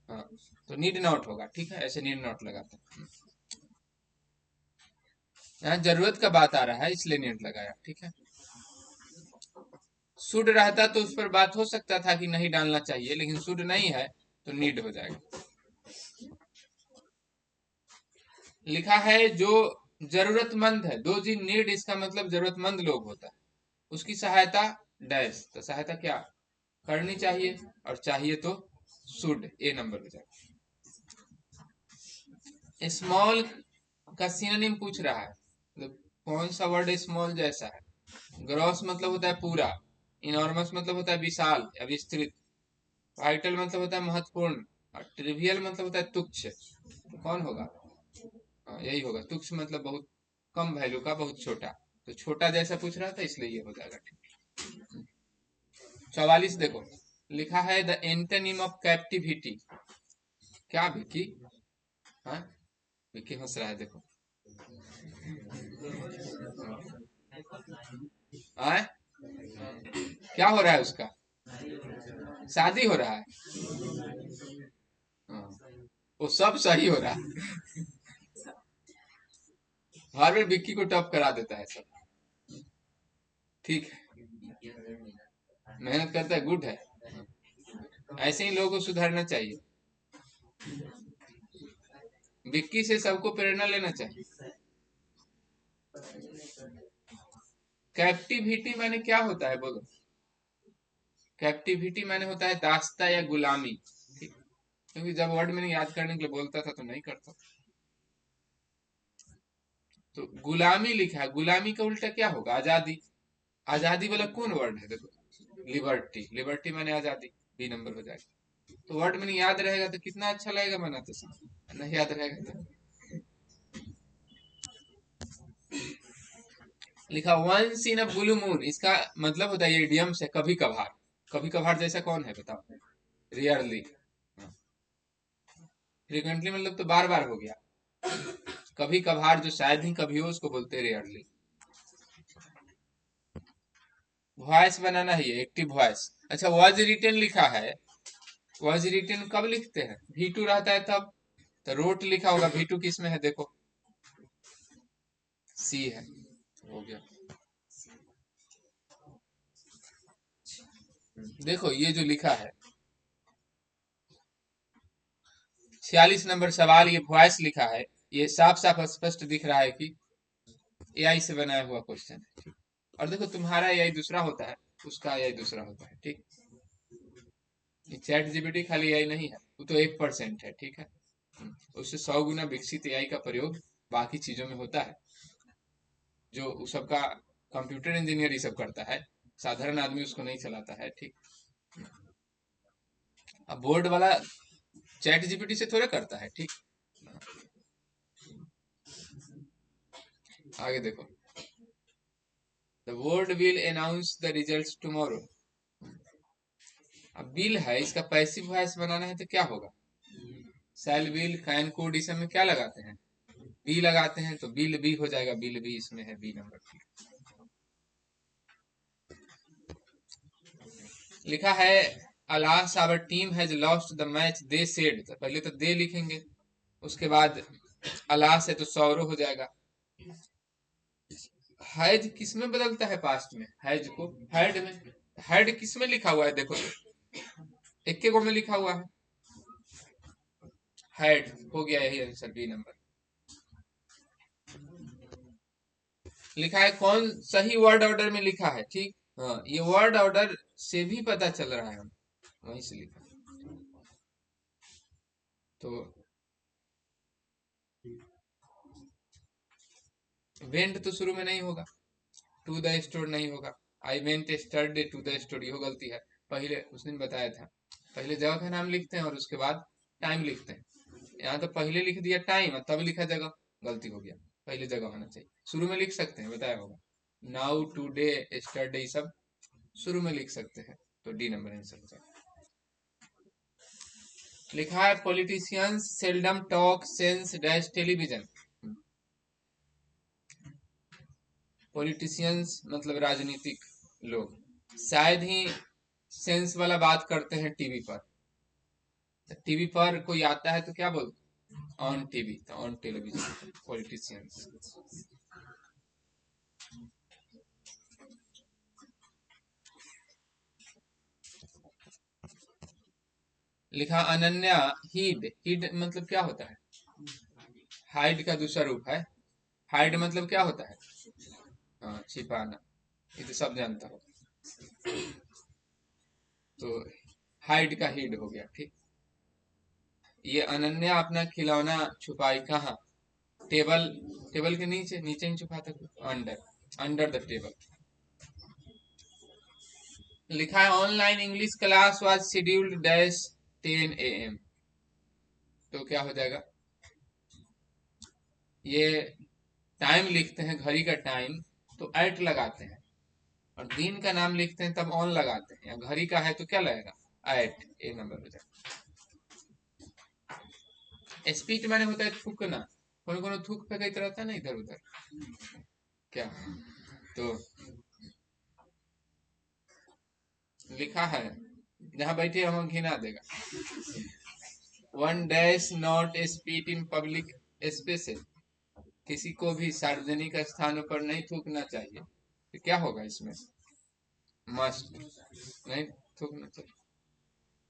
A: हाँ, तो नीड नॉट होगा। ठीक है, ऐसे नीड नॉट लगाते हैं। यहाँ जरूरत का बात आ रहा है, इसलिए नीड लगाया। ठीक है, शुड रहता तो उस पर बात हो सकता था कि नहीं डालना चाहिए, लेकिन शुड नहीं है तो नीड हो जाएगा। लिखा है जो जरूरतमंद है, दो जी नीड, इसका मतलब जरूरतमंद लोग होता है, उसकी सहायता डैश, तो सहायता क्या करनी चाहिए, और चाहिए तो शुड, ए नंबर हो जाएगा। स्मॉल का सिनोनिम पूछ रहा है, तो कौन सा वर्ड स्मॉल जैसा है? ग्रॉस मतलब होता है पूरा, इनॉर्मस मतलब होता है विशाल या विस्तृत, वाइटल मतलब होता है महत्वपूर्ण, और ट्रिवियल मतलब होता है तुच्छ। तो कौन होगा? हाँ, यही होगा, तुच्छ मतलब बहुत कम वैल्यू का, बहुत छोटा, तो छोटा जैसा पूछ रहा था, इसलिए ये हो जाएगा। ठीक, 44 देखो, लिखा है द एंटोनिम ऑफ कैप्टिविटी। क्या विकी? हाँ, विकी हंस रहा है, देखो। आए, क्या हो रहा है उसका? शादी हो रहा है। हाँ, वो सब सही हो रहा है, हर बार विक्की को टॉप करा देता है सब। ठीक है, मेहनत करता है, गुड है। ऐसे ही लोगों को सुधारना चाहिए, विक्की से सबको प्रेरणा लेना चाहिए। कैप्टिविटी माने क्या होता है, बोलो? कैप्टिविटी माने होता है दास्ता या गुलामी। ठीक, क्योंकि जब वर्ड मैंने याद करने के लिए बोलता था तो नहीं करता। तो गुलामी लिखा है, गुलामी का उल्टा क्या होगा? आजादी। आजादी वाला कौन वर्ड है? देखो, लिबर्टी, लिबर्टी माने आजादी, बी नंबर हो जाएगा। तो वर्ड मैंने याद रहेगा तो कितना अच्छा लगेगा बनाते समय, नहीं याद रहेगा तो। लिखा once in a blue moon, इसका मतलब होता है, ये इडियम से कभी कभार। कभी कभार जैसा कौन है बताओ? रियरली। फ्रीक्वेंटली मतलब तो बार बार हो गया, कभी कभार जो शायद ही कभी हो उसको बोलते हैं रेयरली। वॉइस बनाना है ये एक्टिव वॉइस। अच्छा वॉज रिटन लिखा है, वॉज रिटन कब लिखते हैं, V2 रहता है तब, तो रोट लिखा होगा, V2 किस में है देखो, C है, हो गया। देखो ये जो लिखा है 46 नंबर सवाल, ये वॉइस लिखा है, ये साफ साफ स्पष्ट दिख रहा है कि AI से बनाया हुआ क्वेश्चन है। और देखो तुम्हारा AI दूसरा होता है, उसका AI दूसरा होता है, ठीक। ये चैट जीपीटी खाली AI नहीं है, वो तो 1% है, ठीक है। उससे 100 गुना विकसित AI का प्रयोग बाकी चीजों में होता है, जो उस सबका कंप्यूटर इंजीनियर ही सब करता है, साधारण आदमी उसको नहीं चलाता है, ठीक। अब बोर्ड वाला चैट जीपीटी से थोड़े करता है, ठीक। आगे देखो, the board will announce the results tomorrow. अब बिल है, इसका पैसिव वॉइस बनाना है तो क्या होगा, सेल बिल कैन कोड, इस में क्या लगाते हैं, बी लगाते हैं, तो बिल बी हो जाएगा, बिल बी इसमें है, बी नंबर। लिखा है alas our team has lost the match they said, तो पहले तो दे लिखेंगे, उसके बाद अलास है तो सौरो हो जाएगा। हैज किस में बदलता है पास्ट में, हैज को हैड में, हैड किस में लिखा हुआ है देखो, एक के गो में लिखा हुआ है, हैड हो गया, यही आंसर बी नंबर। लिखा है कौन सही वर्ड ऑर्डर में लिखा है, ठीक। हाँ ये वर्ड ऑर्डर से भी पता चल रहा है, हम वहीं से लिखा, तो वेंट तो शुरू में नहीं होगा, टू द स्टोर नहीं होगा, I went yesterday to the store, ये गलती है, पहले उस दिन बताया था, पहले जगह का नाम लिखते हैं और उसके बाद टाइम लिखते हैं, यहाँ तो पहले लिख दिया टाइम और तब लिखा जगह, गलती हो गया, पहले जगह होना चाहिए, शुरू में लिख सकते हैं, बताया होगा, नाउ टूडे स्टरडे सब शुरू में लिख सकते हैं, तो डी नंबर आंसर हो जाएगा। लिखा है politicians seldom talk sense dash television, politicians मतलब राजनीतिक लोग, शायद ही सेंस वाला बात करते हैं टीवी पर, तो टीवी पर कोई आता है तो क्या बोलते, ऑन टीवी, तो ऑन टेलीविजन पॉलिटिशियंस। लिखा अनन्या हीड, हीड मतलब क्या होता है, हाइड का दूसरा रूप है, हाइड मतलब क्या होता है, हाँ छिपाना, ये तो सब जानता हो, तो हाइड का हीड हो गया, ठीक। ये अनन्या अपना खिलौना छुपाई कहाँ, टेबल, टेबल के नीचे, नीचे ही छुपा था, अंडर, अंडर द टेबल। लिखा है online English class was scheduled dash 10 AM, तो क्या हो जाएगा, ये टाइम लिखते हैं, घड़ी का टाइम, तो एट लगाते हैं, और दिन का नाम लिखते हैं तब ऑन लगाते हैं, या घड़ी का है तो क्या लगेगा एट, ए नंबर हो जाएगा। स्पीच माने होता है थूकना, कौन कौन थूक फेंकते रहता है ना इधर उधर, क्या, तो लिखा है, जहां बैठे हम घिना देगा, one dash not spit in public spaces, किसी को भी सार्वजनिक स्थानों पर नहीं थूकना चाहिए, तो क्या होगा इसमें, मस्ट, नहीं थूकना चाहिए,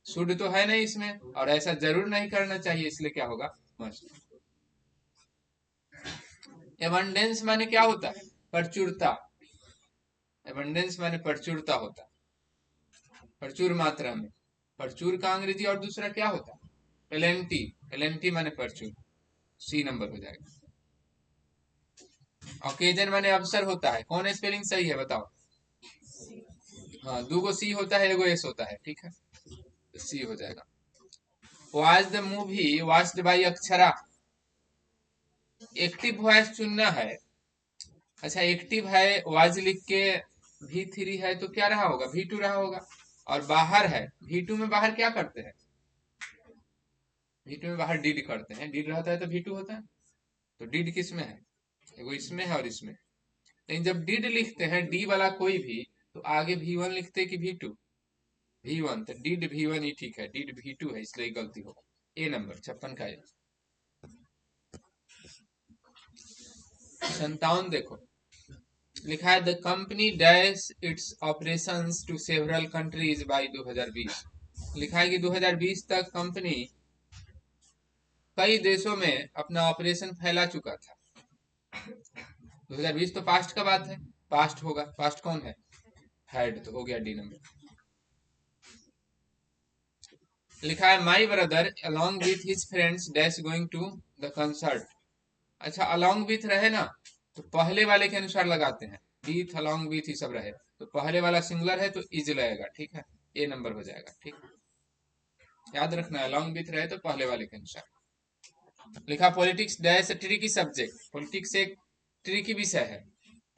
A: शुड तो है नहीं इसमें, और ऐसा जरूर नहीं करना चाहिए, इसलिए क्या होगा, मस्ट। एबंडेंस माने क्या होता है, प्रचुरता, एबंडेंस माने प्रचुरता होता है, प्रचुर मात्रा में, प्रचुर का अंग्रेजी और दूसरा क्या होता है, पेलेंटी, पेलेंटी माने प्रचुर, सी नंबर हो जाएगा। ओकेजन माने अवसर होता है, कौन स्पेलिंग सही है बताओ, हाँ दो गो सी होता है, एगो एस होता है, ठीक है, सी हो जाएगा। Watch the movie watched by Akshara, active voice चुनना है, अच्छा एक्टिव है वाज लिख के V3 है तो क्या रहा होगा, V2 रहा होगा, और बाहर है V2 में, बाहर क्या करते हैं, V2 में बाहर डिड करते हैं, डिड रहता है तो V2 होता है। तो डिड किस में है, वो इसमें है और इसमें। लेकिन जब डिड लिखते हैं डी वाला कोई भी, तो आगे V1 लिखते हैं कि V2? V1, तो डिड V1 ही ठीक है, डिड V2 है, इसलिए गलती होगा। ए नंबर 56 का। 57 देखो, लिखा है the company dash its operations to several countries by 2020। लिखा है कि 2020 तक कंपनी कई देशों में अपना ऑपरेशन फैला चुका था। 2020 तो पास्ट का बात है, पास्ट होगा, पास्ट कौन है, हैड, तो हो गया डी नंबर। लिखा है my brother along with his friends dash going to the concert. अच्छा, अलॉन्ग विथ रहे ना तो पहले वाले के अनुसार लगाते हैं, विथ अलॉन्ग विथ ही सब रहे तो पहले वाला सिंगुलर है तो इज लगेगा, ठीक है, ए नंबर हो जाएगा। ठीक, याद रखना, अलॉन्ग विथ रहे तो पहले वाले के अनुसार। लिखा politics dash tricky subject, politics एक ट्रिकी विषय है,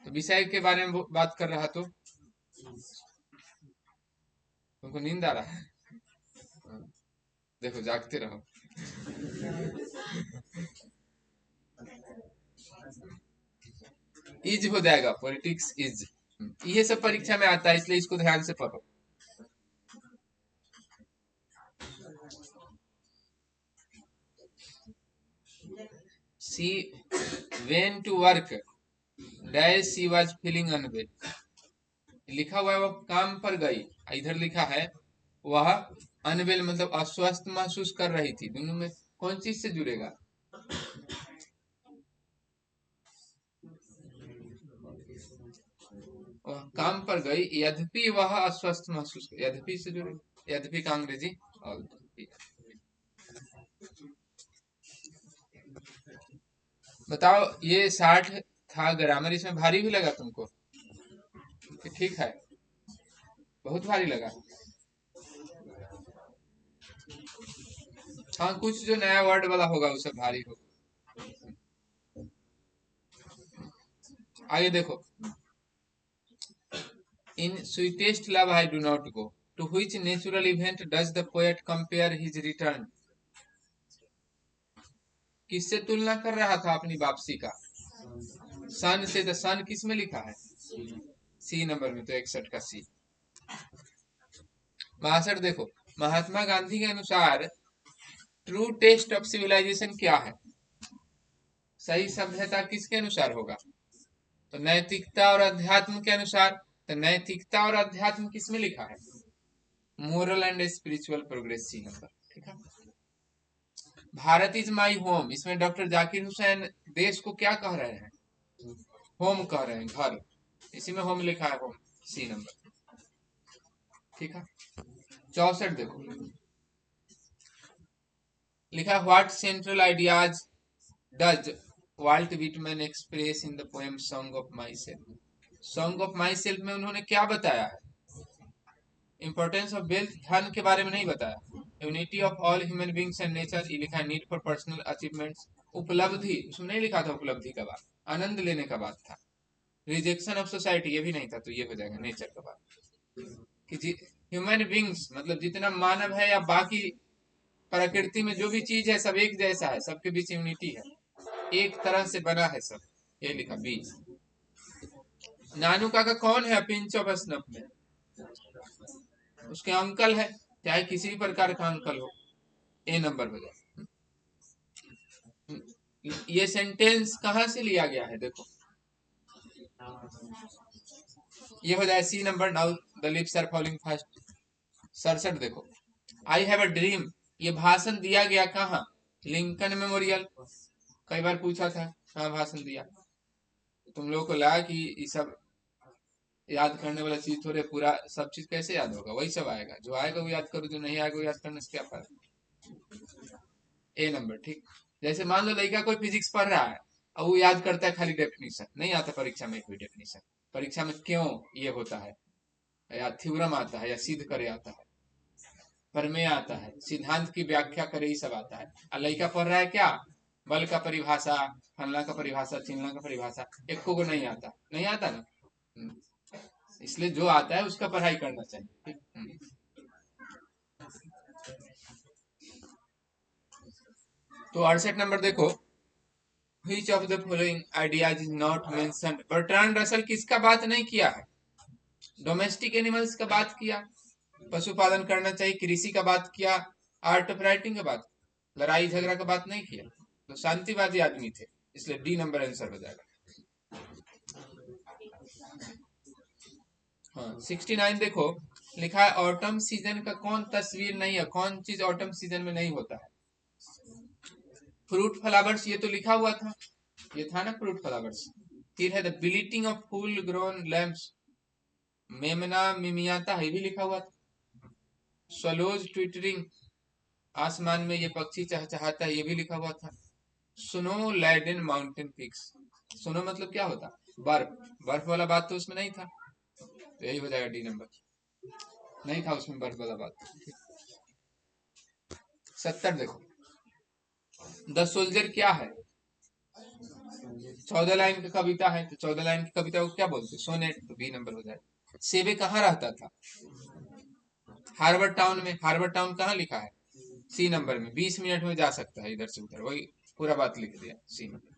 A: तो विषय के बारे में बात कर रहा तो तुमको नींद आ रहा है, देखो जागते रहो। इज हो जाएगा, पॉलिटिक्स इज, ये सब परीक्षा में आता है, इसलिए इसको ध्यान से पढ़ो। She went to work dash she was feeling unwell. लिखा हुआ है वो काम पर गई, इधर लिखा है वह अनवेल मतलब अस्वस्थ महसूस कर रही थी। दोनों में कौन चीज से जुड़ेगा, वह काम पर गई यद्यपि वह अस्वस्थ महसूस कर, यद्यपि से जुड़ेगा, यद्यपि का अंग्रेजी ऑल। बताओ ये 60 था ग्रामर, इसमें भारी भी लगा तुमको कि ठीक है, बहुत भारी लगा। हाँ, कुछ जो नया वर्ड वाला होगा वो सब भारी होगा। आगे देखो, in sweetest love I do not go, to which natural event does the poet compare his return. किससे तुलना कर रहा था अपनी वापसी का, सन से। तो सन किस में लिखा है, सी नंबर में, तो 61 का सी। 62 देखो, महात्मा गांधी के अनुसार ट्रू टेस्ट ऑफ सिविलाइजेशन क्या है, सही सभ्यता किसके अनुसार होगा, तो नैतिकता और अध्यात्म के अनुसार। तो नैतिकता और अध्यात्म किसमें लिखा है, moral and spiritual progress, C number. ठीक है, भारत इज माई होम, इसमें डॉक्टर जाकिर हुसैन देश को क्या कह रहे हैं, होम कह रहे हैं, घर, इसी में होम लिखा है, होम, सी नंबर। ठीक है, 64 देखो, लिखा what central ideas does Walt Whitman express in the poem song of myself. Song of myself में उन्होंने क्या बताया है, इंपॉर्टेंस ऑफ वेल्थ, धन के बारे में नहीं बताया। Unity of all human beings and nature, ये लिखा है नीड फॉर पर्सनल अचीवमेंट्स। उपलब्धि, उसमें नहीं लिखा था उपलब्धि का बात, आनंद लेने का बात था। रिजेक्शन ऑफ सोसाइटी, ये भी नहीं था, तो ये हो जाएगा नेचर का बात। कि ह्यूमन बींग्स मतलब जितना मानव है या बाकी प्रकृति में जो भी चीज है सब एक जैसा है, सबके बीच यूनिटी है, एक तरह से बना है सब, ये लिखा बी। नानू काका कौन है पिंच ऑफ स्नफ में, उसके अंकल है, चाहे किसी भी प्रकार का अंकल हो, ए नंबर हो जाए। ये सेंटेंस कहां से लिया गया है, देखो ये हो जाए C number. Now the lips are falling fast. 67 देखो, आई हैव अ ड्रीम, ये भाषण दिया गया कहाँ, लिंकन मेमोरियल। कई बार पूछा था कहाँ भाषण दिया, तुम लोगों को लगा कि ये सब याद करने वाला चीज थोड़े, पूरा सब चीज कैसे याद होगा, वही सब आएगा, जो आएगा वो याद करो, जो नहीं आएगा वो याद करने से क्या फर्क। ए नंबर। ठीक, जैसे मान लो लड़का कोई फिजिक्स पढ़ रहा है और वो याद करता है खाली डेफिनेशन, नहीं आता परीक्षा में कोई डेफिनेशन, परीक्षा में क्यों ये होता है, या थ्योरम आता है, या सिद्ध करे आता है, प्रमेय आता है, सिद्धांत की व्याख्या करे, ही सब आता है। और लड़का पढ़ रहा है क्या, बल का परिभाषा, फलना का परिभाषा, चिन्हना का परिभाषा, एक को नहीं आता, नहीं आता ना। इसलिए जो आता है उसका पढ़ाई करना चाहिए। तो 68 नंबर देखो, which of the following ideas is not mentioned. Bertrand Russell किसका बात नहीं किया है? डोमेस्टिक एनिमल्स का बात किया, पशुपालन करना चाहिए, कृषि का बात किया, आर्ट ऑफ राइटिंग का बात, लड़ाई झगड़ा का बात नहीं किया। तो शांतिवादी आदमी थे, इसलिए डी नंबर आंसर हो जाएगा। हाँ 69 देखो, लिखा है ऑटम सीजन का कौन तस्वीर नहीं है, कौन चीज ऑटम सीजन में नहीं होता है? फ्रूट फ्लावर्स, ये तो लिखा हुआ था, ये था ना फ्रूट फ्लावर्स। फिर है the bleating of full grown lambs, मेमना मिमियाता, ये भी लिखा हुआ था। स्वलोज ट्विटरिंग, आसमान में ये पक्षी चहचहाता है, ये भी लिखा हुआ था। स्नो लैडेन माउंटेन पीक्स, स्नो मतलब क्या होता? बर्फ, बर्फ वाला बात तो उसमें नहीं था, तो यही हो जाएगा डी नंबर, नहीं था उसमें बर्फ वाला बात। 70 देखो, द सोल्जर क्या है? 14 लाइन की कविता है, तो 14 लाइन की कविता को क्या बोलते? सोनेट, तो बी नंबर हो जाएगा। सेबे कहाँ रहता था? हार्वर्ड टाउन में। हार्वर्ड टाउन कहाँ लिखा है? सी नंबर में। 20 मिनट में जा सकता है इधर से उधर, वही पूरा बात लिख दिया सी नंबर।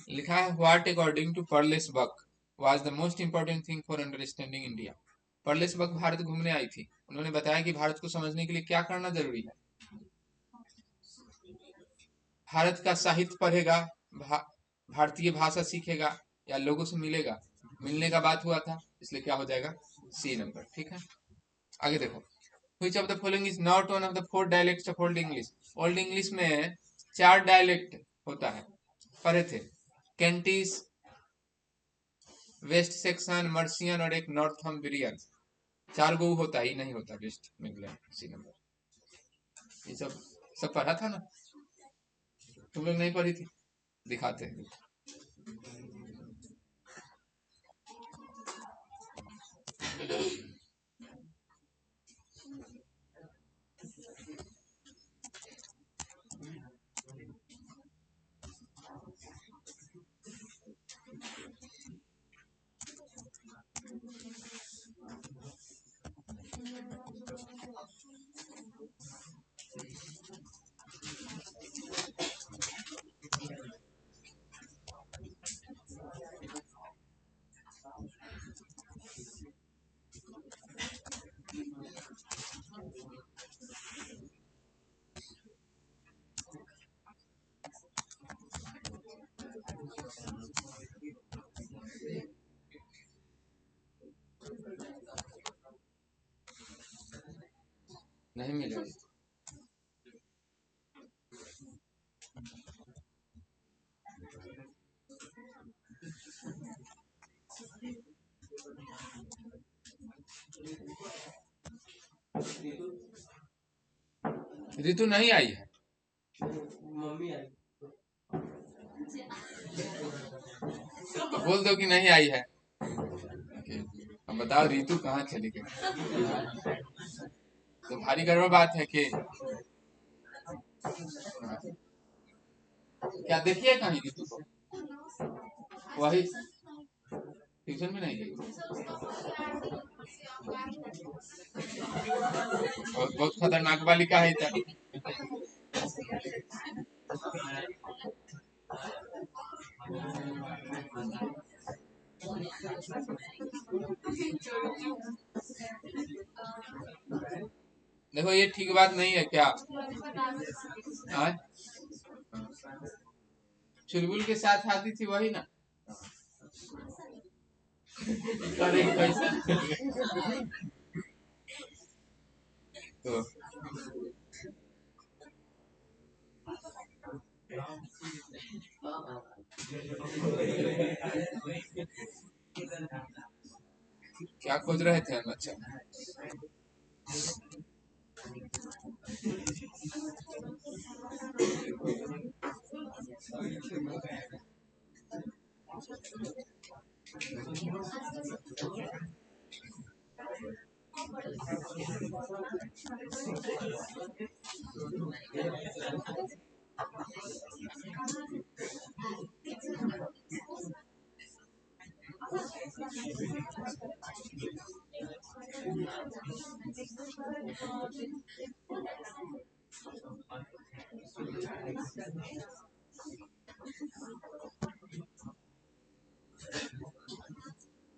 A: लिखा है what according to Pearl S Buck was the most important thing for understanding India. Pearl S Buck Bharat घूमने आई थी, उन्होंने बताया कि भारत को समझने के लिए क्या करना जरूरी है? भारत का साहित्य पढ़ेगा, भा, भारतीय भाषा सीखेगा, या लोगों से मिलेगा? मिलने का बात हुआ था, इसलिए क्या हो जाएगा? C number. ठीक है, आगे देखो, which of the following is not one of the four dialects of old english। Old English में 4 डायलेक्ट होता है, पढ़े थे, कैंटिस, वेस्ट सेक्शन, मर्सियन और एक नॉर्थम्ब्रियन। 4 गो होता ही नहीं होता वेस्ट मिडलैंड। सी नंबर, ये सब सब पढ़ा था ना, तुम लोग नहीं पढ़ी थी? दिखाते हैं। नहीं मिलेगा। ऋतु नहीं आई है, मम्मी आई, तो बोल दो कि नहीं आई है। अब बताओ ऋतु कहाँ चली गई? तो भारी गड़बड़ बात है कि क्या देखिए कहीं ऋतु को, वही ट्यूशन में नहीं गई। बहुत बहुत खतरनाक बालिका है इधर। देखो ये ठीक बात नहीं है क्या? हाँ? चुलबुल के साथ आती थी वही ना? अरे कैसे? तो क्या खोज रहे थे हम? अच्छा,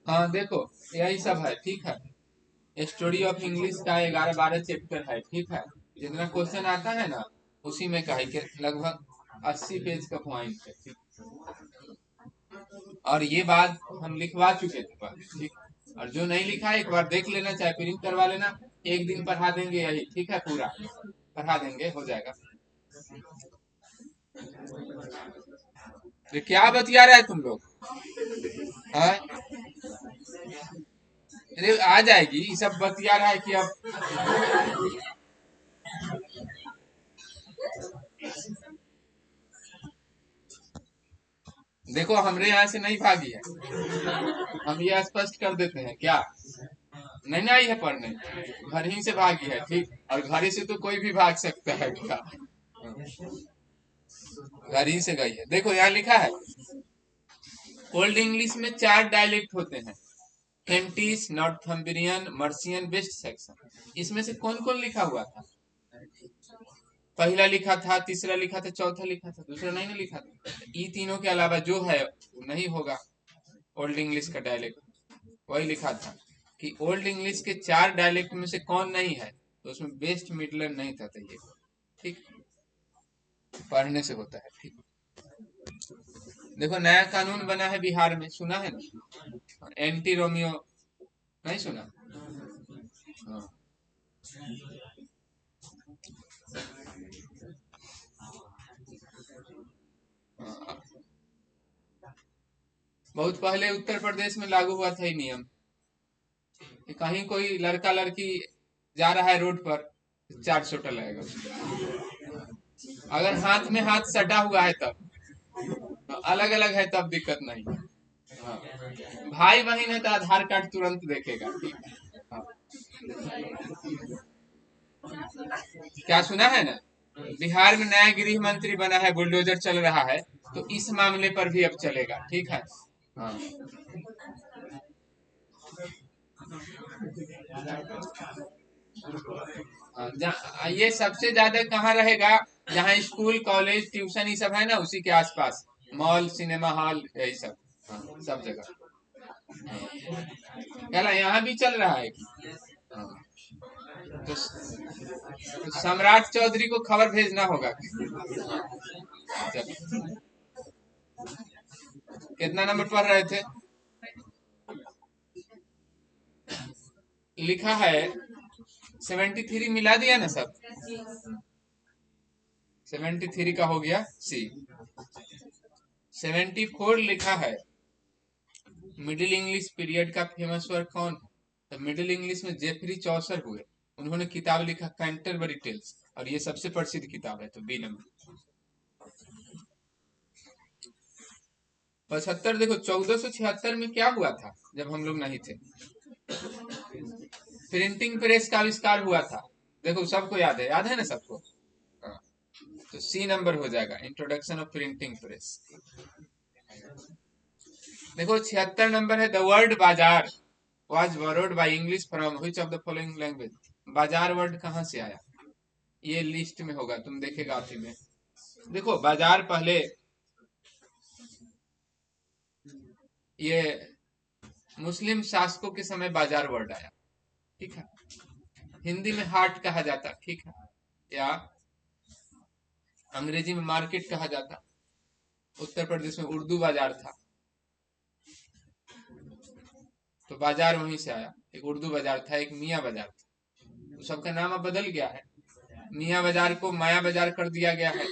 A: हाँ देखो, यही सब है, ठीक है। स्टोरी ऑफ इंग्लिश का 11-12 चैप्टर है, ठीक है। जितना क्वेश्चन आता है ना, उसी में का है कि लगभग 80 पेज का पॉइंट है, ठीक। और ये बात हम लिखवा चुके थे पहले, ठीक। और जो नहीं लिखा है एक बार देख लेना, चाहे प्रिंट करवा लेना। एक दिन पढ़ा देंगे यही, ठीक है, पूरा पढ़ा देंगे, हो जाएगा। तो क्या बतिया रहा है तुम लोग? हाँ, अरे आ जाएगी, ये सब बतिया रहा है कि अब देखो हमरे यहाँ से नहीं भागी है, हम ये स्पष्ट कर देते हैं क्या। नहीं ना आई है पढ़ने, घर ही से भागी है, ठीक। और घर ही से तो कोई भी भाग सकता है क्या। घर ही से गई है। देखो यहाँ लिखा है, ओल्ड इंग्लिश में 4 डायलेक्ट होते हैं, केंटिश, नॉर्थम्बरियन, मर्सियन, वेस्ट सेक्शन। इसमें से कौन कौन लिखा हुआ था? पहला लिखा था, तीसरा लिखा था, चौथा लिखा था, दूसरा नहीं ना लिखा था। ये तीनों के अलावा जो है वो नहीं होगा ओल्ड इंग्लिश का डायलेक्ट। वही लिखा था कि ओल्ड इंग्लिश के 4 डायलेक्ट में से कौन नहीं है, तो उसमें वेस्ट मिडलैंड नहीं था, तो ये ठीक पढ़ने से होता है, ठीक। देखो नया कानून बना है बिहार में, सुना है ना, एंटी रोमियो, नहीं सुना? हाँ। हाँ। बहुत पहले उत्तर प्रदेश में लागू हुआ था ये नियम कि कहीं कोई लड़का लड़की जा रहा है रोड पर, 400 लगेगा उसको। अगर हाथ में हाथ सटा हुआ है तब, अलग अलग है तब दिक्कत नहीं है। हाँ। भाई बहन है तो आधार कार्ड तुरंत देखेगा, ठीक है। हाँ। क्या सुना है ना, बिहार में नया गृह मंत्री बना है, बुलडोजर चल रहा है, तो इस मामले पर भी अब चलेगा, ठीक है। हाँ। ये सबसे ज्यादा कहाँ रहेगा? जहाँ स्कूल कॉलेज ट्यूशन ये सब है ना, उसी के आसपास, मॉल सिनेमा हॉल यही सब। हाँ, सब जगह। क्या यहाँ भी चल रहा है कि? हाँ। तो सम्राट चौधरी को खबर भेजना होगा। चल, कितना नंबर पढ़ रहे थे? लिखा है 73 मिला दिया ना सब, 73 का हो गया सी। 74 लिखा है, मिडिल इंग्लिश पीरियड का फेमस वर्क कौन है? तो मिडिल इंग्लिश में जेफरी चौसर हुए, उन्होंने किताब लिखा कैंटरबरी टेल्स, और ये सबसे प्रसिद्ध किताब है, तो बी नंबर। 75 देखो, 1476 में क्या हुआ था जब हम लोग नहीं थे? प्रिंटिंग प्रेस का आविष्कार हुआ था। देखो सबको याद है ना सबको? हाँ, तो सी नंबर हो जाएगा, इंट्रोडक्शन ऑफ प्रिंटिंग प्रेस। देखो 76 नंबर है, द वर्ड बाजार was borrowed by English from which of the following language? बाजार वर्ड कहाँ से आया? ये लिस्ट में होगा, तुम देखेगा अभी में। देखो बाजार पहले ये मुस्लिम शासकों के समय बाजार वर्ड आया, ठीक है। हिंदी में हाट कहा जाता, ठीक है, या अंग्रेजी में मार्केट कहा जाता। उत्तर प्रदेश में उर्दू बाजार था, तो बाजार वहीं से आया। एक उर्दू बाजार था, एक मियाँ बाजार था, तो सबका नाम अब बदल गया है। मियाँ बाजार को माया बाजार कर दिया गया है,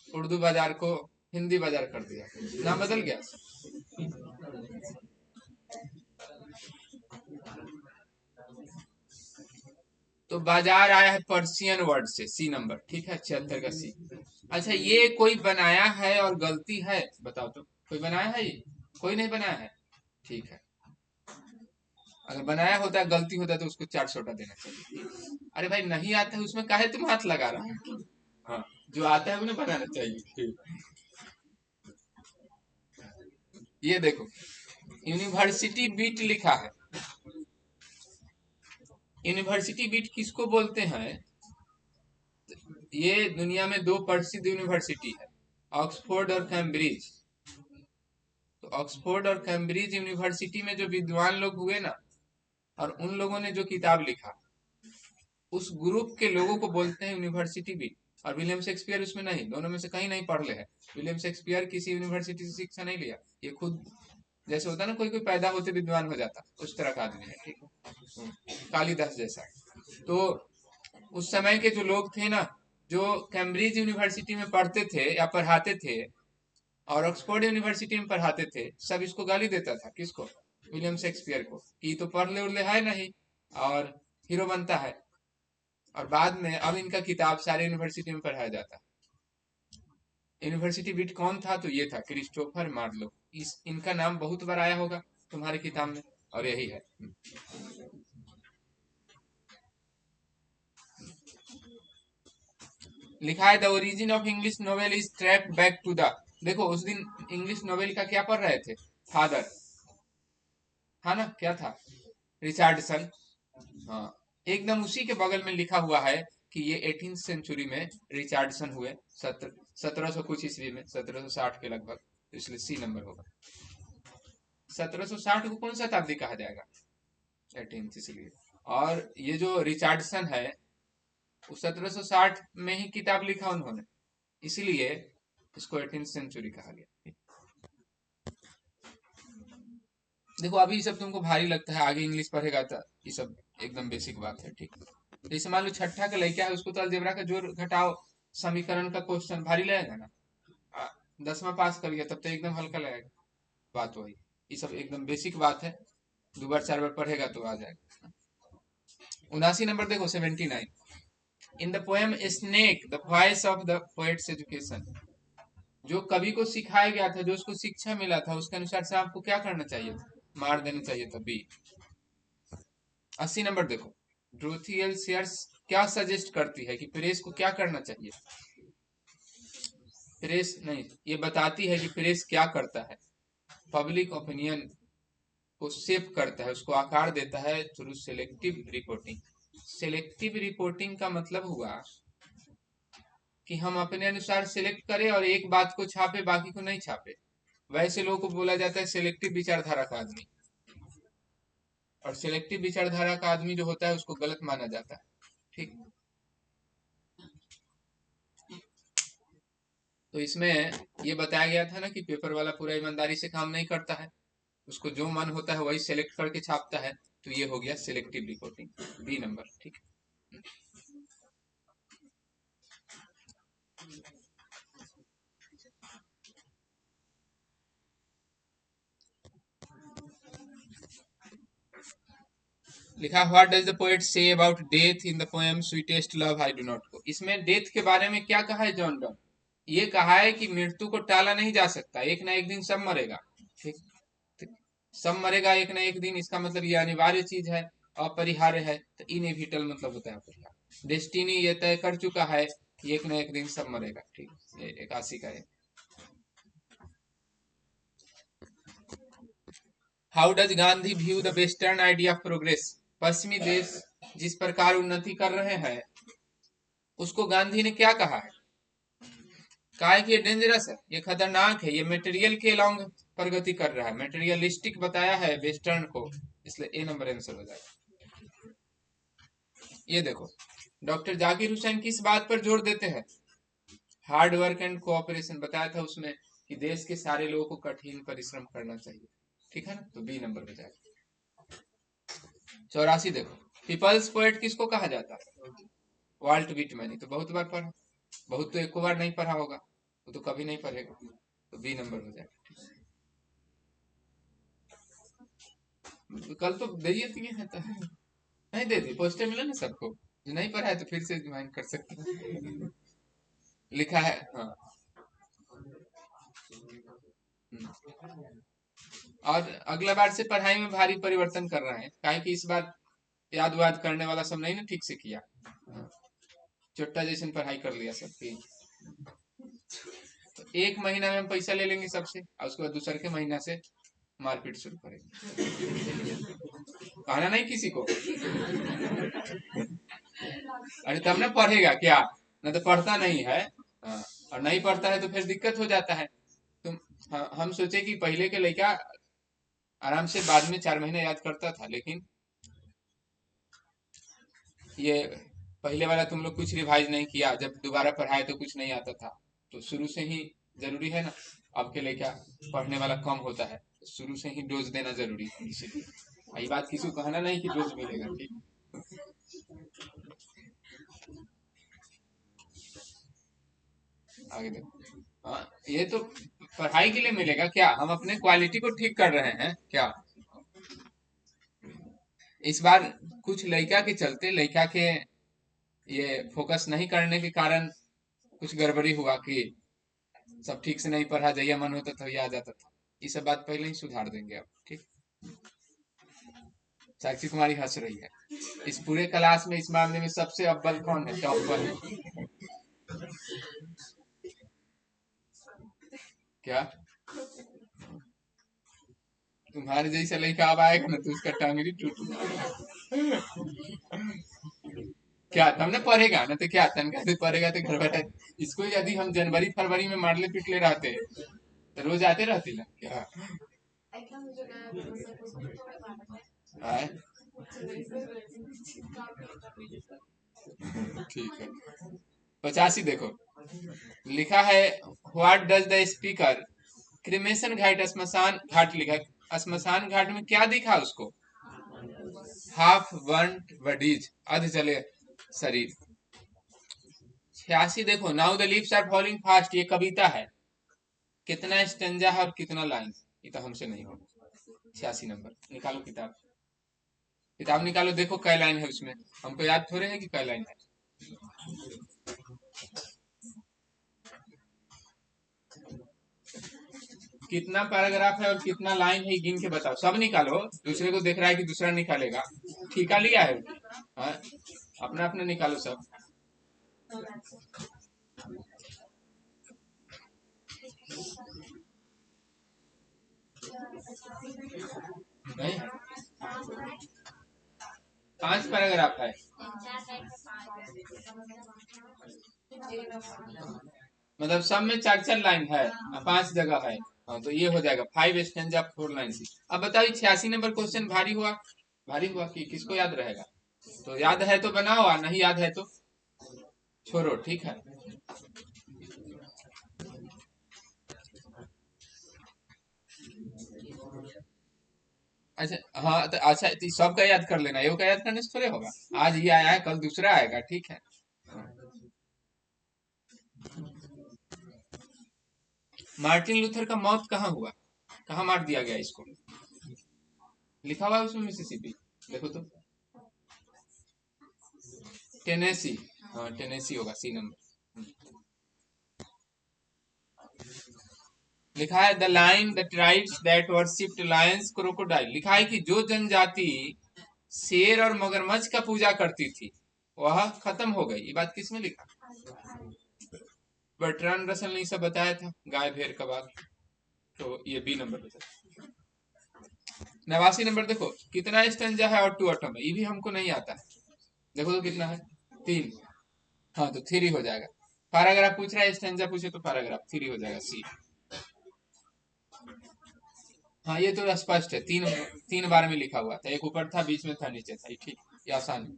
A: उर्दू बाजार को हिंदी बाजार कर दिया, नाम बदल गया। तो बाजार आया है पर्सियन वर्ड से, सी नंबर, ठीक है, 76 का सी। अच्छा ये कोई बनाया है और गलती है, बताओ तो, कोई बनाया है ये? कोई नहीं बनाया है, ठीक है। अगर बनाया होता गलती होता तो उसको 400 देना चाहिए। अरे भाई नहीं आता है उसमें काहे तुम हाथ लगा रहा है? हाँ, जो आता है उन्हें बनाना चाहिए। ये देखो यूनिवर्सिटी बीट लिखा है, यूनिवर्सिटी बीट किसको बोलते हैं? ये दुनिया में दो प्रसिद्ध यूनिवर्सिटी है, ऑक्सफोर्ड और कैम्ब्रिज। तो ऑक्सफोर्ड और कैम्ब्रिज यूनिवर्सिटी में जो विद्वान लोग हुए ना, और उन लोगों ने जो किताब लिखा, उस ग्रुप के लोगों को बोलते हैं यूनिवर्सिटी बीट। और विलियम शेक्सपियर उसमें नहीं, दोनों में से कहीं नहीं पढ़ ले है। विलियम शेक्सपियर किसी यूनिवर्सिटी से शिक्षा नहीं लिया, ये खुद जैसे होता ना कोई कोई पैदा होते विद्वान हो जाता, उस तरह का आदमी है, ठीक है, कालिदास जैसा। तो उस समय के जो लोग थे ना, जो कैम्ब्रिज यूनिवर्सिटी में पढ़ते थे या पढ़ाते थे और ऑक्सफोर्ड यूनिवर्सिटी में पढ़ाते थे, सब इसको गाली देता था। किसको? विलियम शेक्सपियर को, कि तो पढ़ ले उड़ ले है नहीं और हीरो बनता है। और बाद में अब इनका किताब सारे यूनिवर्सिटी में पढ़ाया जाता है। यूनिवर्सिटी बीट कौन था? तो ये था क्रिस्टोफर मार्लो। इनका नाम बहुत बार आया होगा तुम्हारे किताब में, और यही है। लिखा है the origin of English novel is track back to the, देखो उस दिन इंग्लिश नोवेल का क्या पढ़ रहे थे? फादर, हाँ ना, क्या था? रिचार्डसन। हाँ, एकदम उसी के बगल में लिखा हुआ है कि ये 18th सेंचुरी में रिचार्डसन हुए, 1700 कुछ ईस्वी में, 1760 के लगभग, तो इसलिए सी नंबर होगा। 1760 को कौन सा शताब्दी कहा जाएगा? 18th, इसलिए। और ये जो रिचार्डसन है, वो 1760 में ही किताब लिखा उन्होंने, इसलिए इसको 18th सेंचुरी कहा गया। देखो अभी सब तुमको भारी लगता है, आगे इंग्लिश पढ़ेगा तो ये सब एकदम बेसिक बात है, ठीक। जैसे मान लो छठा का लड़का है, उसको तो अलजेब्रा का जोड़ घटाओ समीकरण का क्वेश्चन भारी लगेगा ना। 10वां पास कर गया तब तो एकदम हल्का लगेगा। बात वही, ये सब एकदम बेसिक बात है, 2 बार 4 बार पढ़ेगा तो आ जाएगा। 79 नंबर देखो, 79। इन the poem snake the voice of the poets education, जो कवि को सिखाया गया था, जो उसको शिक्षा मिला था, उसके अनुसार से आपको क्या करना चाहिए था? मार देना चाहिए था, बी। 80 नंबर देखो, ड्रोथी एल शेयर्स क्या सजेस्ट करती है कि प्रेस को क्या करना चाहिए? प्रेस नहीं, ये बताती है कि प्रेस क्या करता है? पब्लिक ओपिनियन को शेप करता है, उसको आकार देता है through selective reporting. Selective reporting का मतलब हुआ कि हम अपने अनुसार सिलेक्ट करें और एक बात को छापे, बाकी को नहीं छापे। वैसे लोगों को बोला जाता है सिलेक्टिव विचारधारा का आदमी। और सिलेक्टिव विचारधारा का आदमी जो होता है उसको गलत माना जाता है, ठीक। तो इसमें ये बताया गया था ना कि पेपर वाला पूरा ईमानदारी से काम नहीं करता है, उसको जो मन होता है वही सिलेक्ट करके छापता है। तो ये हो गया सिलेक्टिव रिपोर्टिंग, बी नंबर, ठीक। लिखा what does the poet say about death in the poem sweetest love I do not गो। इसमें डेथ के बारे में क्या कहा है जॉन डॉन? ये कहा है कि मृत्यु को टाला नहीं जा सकता, एक ना एक दिन सब मरेगा, ठीक। सब मरेगा एक ना एक दिन, इसका मतलब ये अनिवार्य चीज है, अपरिहार्य है। तो इनएविटेबल मतलब होता है अपरिहार्य। डेस्टिनी ये तय कर चुका है कि एक ना एक दिन सब मरेगा, ठीक। ये 81 का है। How does Gandhi view the western idea of progress, पश्चिमी देश जिस प्रकार उन्नति कर रहे हैं उसको गांधी ने क्या कहा है? कहा है कि ये डेंजरस है, ये खतरनाक है, ये मटेरियल के लॉन्ग प्रगति कर रहा है, मटेरियलिस्टिक बताया है वेस्टर्न को, इसलिए ए नंबर आंसर हो जाएगा। ये देखो, डॉक्टर जाकिर हुसैन किस बात पर जोर देते हैं? हार्ड वर्क एंड कोऑपरेशन, बताया था उसमें कि देश के सारे लोगों को कठिन परिश्रम करना चाहिए, ठीक है ना, तो बी नंबर हो जाएगा। 84 देखो, पीपल्स पोएट किसको कहा जाता है? Walt Whitman. तो बहुत बार पढ़ा, बहुत तो एक बार नहीं पढ़ा होगा, वो तो कभी नहीं पढ़ेगा, तो बी नंबर हो जाएगा। कल तो दे दिए हैं तो नहीं दे दी, पोस्टर मिला ना सबको, जो नहीं पढ़ा है तो फिर से ज्वाइन कर सकते हैं। लिखा है, हाँ। और अगला बार से पढ़ाई में भारी परिवर्तन कर रहे हैं, काहे कि इस बार याद वाद करने वाला सब नहीं ना ठीक से किया, चुट्टा जैसे पढ़ाई कर लिया सबकी। तो एक महीना में हम पैसा ले लेंगे सबसे, और उसके बाद दूसरे के महीना से मारपीट शुरू करेंगे। कहना नहीं किसी को। अरे तब ना पढ़ेगा क्या, ना तो पढ़ता नहीं है। हाँ, और नहीं पढ़ता है तो फिर दिक्कत हो जाता है। तुम हम सोचे कि पहले के लड़का आराम से बाद में 4 महीने याद करता था, लेकिन ये पहले वाला तुम लोग कुछ रिवाइज नहीं किया, जब दोबारा पढ़ाए तो कुछ नहीं आता था। तो शुरू से ही जरूरी है ना, अब के लड़का पढ़ने वाला कम होता है, तो शुरू से ही डोज देना जरूरी है, इसीलिए ये बात किसी को कहना नहीं कि डोज मिलेगा, ठीक। आगे देखो। हाँ, ये तो पढ़ाई के लिए मिलेगा क्या, हम अपने क्वालिटी को ठीक कर रहे हैं क्या। इस बार कुछ लड़का के चलते, लड़का के ये फोकस नहीं करने के कारण कुछ गड़बड़ी हुआ कि सब ठीक से नहीं पढ़ा, जैया मन होता था याद आता था। ये सब बात पहले ही सुधार देंगे अब, ठीक। साक्षी कुमारी हंस रही है। इस पूरे क्लास में इस मामले में सबसे अव्वल कौन है, टॉपर है। क्या तुम्हारे जैसा लड़का अब आएगा ना तो उसका टांगरी टूट। क्या तुमने पढ़ेगा ना तो क्या तनखा से पढ़ेगा तो घर बैठा। इसको यदि हम जनवरी फरवरी में मारले पिटले रहते तो रोज आते रहते ना क्या। आए? ठीक है। 85 देखो, लिखा है what does the speaker, cremation ghat श्मशान घाट लिखा है, श्मशान घाट में क्या दिखा उसको, हाफ बर्न्ड बॉडीज, अर्ध जले शरीर। 86 देखो, now the leaves are falling fast, ये कविता है, कितना स्टेंजा है और कितना लाइन, ये तो हमसे नहीं होगा। 86 नंबर निकालो, किताब किताब निकालो, देखो कै लाइन है उसमें, हमको याद थोड़े है कि कै लाइन है। कितना पैराग्राफ है और कितना लाइन है गिन के बताओ, सब निकालो, दूसरे को देख रहा है कि दूसरा निकालेगा, ठीका लिया है। हाँ, अपना अपना निकालो सब। नहीं, 5 पैराग्राफ है, मतलब सब में 4 4 लाइन है, 5 जगह है। हाँ, तो ये हो जाएगा 5 स्टेंजा 4 लाइन सी। अब बताओ 86 नंबर क्वेश्चन भारी हुआ, भारी हुआ कि किसको याद रहेगा। तो याद है तो बनाओ, और नहीं याद है तो छोड़ो, ठीक है। अच्छा, हाँ तो अच्छा, तो सबका याद कर लेना, ये का याद करने से थोड़े होगा। आज ये आया है कल दूसरा आएगा, ठीक है। मार्टिन लूथर का मौत कहाँ हुआ, कहाँ मार दिया गया इसको, लिखा हुआ है उसमें मिसिसिपी, देखो तो। टेनेसी, हाँ टेनेसी होगा, सी नंबर। लिखा है the line the tribes that worshipped lions crocodile, लिखा है कि जो जनजाति शेर और मगरमच्छ का पूजा करती थी वह खत्म हो गई। ये बात किसमें लिखा, बर्ट्रांड रसल ने सब बताया था, गाय भेड़ कबाब। तो ये बी नंबर पे। 89 नंबर देखो, कितना स्टेंजा है और टू ऑटम है, ये भी हमको नहीं आता है, देखो तो कितना है, 3। हाँ तो 3 हो जाएगा। पैराग्राफ पूछ रहा है, स्टेंजा पूछे तो पैराग्राफ 3 हो जाएगा, सी। हाँ ये तो स्पष्ट है, 3 बार में लिखा हुआ था, एक ऊपर था बीच में था नीचे था, ठीक, ये आसान है।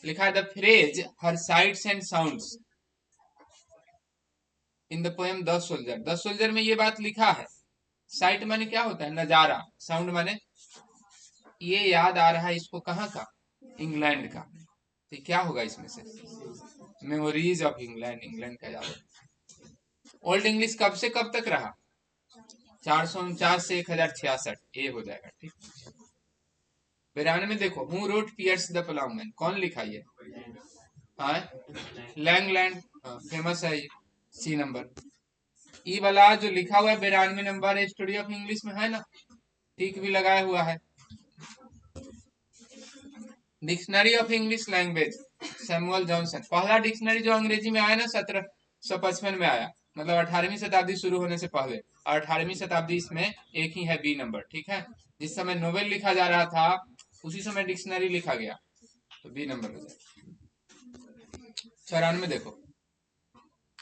A: लिखा है the phrase her sites and sounds in the poem the soldier, the soldier में ये बात लिखा है। साइट माने क्या होता है, नजारा, साउंड माने ये याद आ रहा है इसको कहाँ का, इंग्लैंड का, तो क्या होगा इसमें से, मेमोरीज ऑफ इंग्लैंड, इंग्लैंड का याद। ओल्ड इंग्लिश कब से कब तक रहा, 449 से 1066, ये हो जाएगा, ठीक। 92 में देखो, who wrote piers the Ploughman, कौन लिखा ये, हाँ लैंगलैंड, फेमस है ये, सी नंबर। ई वाला जो लिखा हुआ है 92 नंबर, स्टोरी ऑफ इंग्लिश में है ना, ठीक भी लगाया हुआ है। Dictionary of English language Samuel Johnson, पहला डिक्शनरी जो अंग्रेजी में आया ना 1755 में आया, मतलब 18वीं शताब्दी शुरू होने से पहले, और 18वीं शताब्दी इसमें एक ही है, बी नंबर, ठीक है। जिस समय नोवेल लिखा जा रहा था उसी समय डिक्शनरी लिखा गया, तो बी नंबर हो जाए। 94 देखो,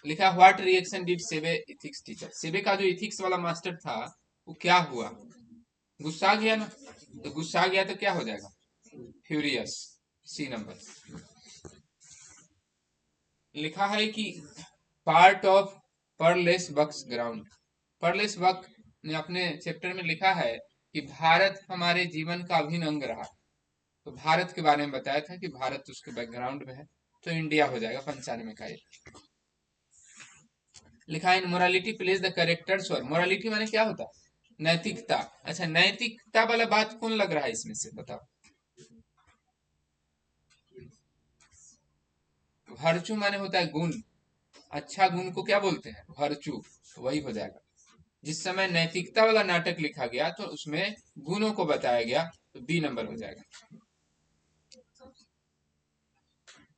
A: लिखा व्हाट रिएक्शन डिड सेबे इथिक्स टीचर। सेबे का जो इथिक्स वाला मास्टर था वो क्या हुआ, गुस्सा गया ना, तो गुस्सा गया तो क्या हो जाएगा, फ्यूरियस, सी नंबर। लिखा है कि पार्ट ऑफ परलेस बक्स ग्राउंड, परलेस बक ने अपने चैप्टर में लिखा है कि भारत हमारे जीवन का अभिन्न अंग रहा, तो भारत के बारे में बताया था कि भारत उसके बैकग्राउंड में है, तो इंडिया हो जाएगा 95 का ये। लिखा है इन मोरालिटी प्लेज द करेक्टर्स, और मोरालिटी माने क्या होता है, नैतिकता। अच्छा, नैतिकता वाला बात कौन लग रहा है इसमें से, बताओ। वर्चू माने होता है गुण, अच्छा गुण को क्या बोलते हैं, वर्चू, वही हो जाएगा। जिस समय नैतिकता वाला नाटक लिखा गया तो उसमें गुणों को बताया गया, तो बी नंबर हो जाएगा।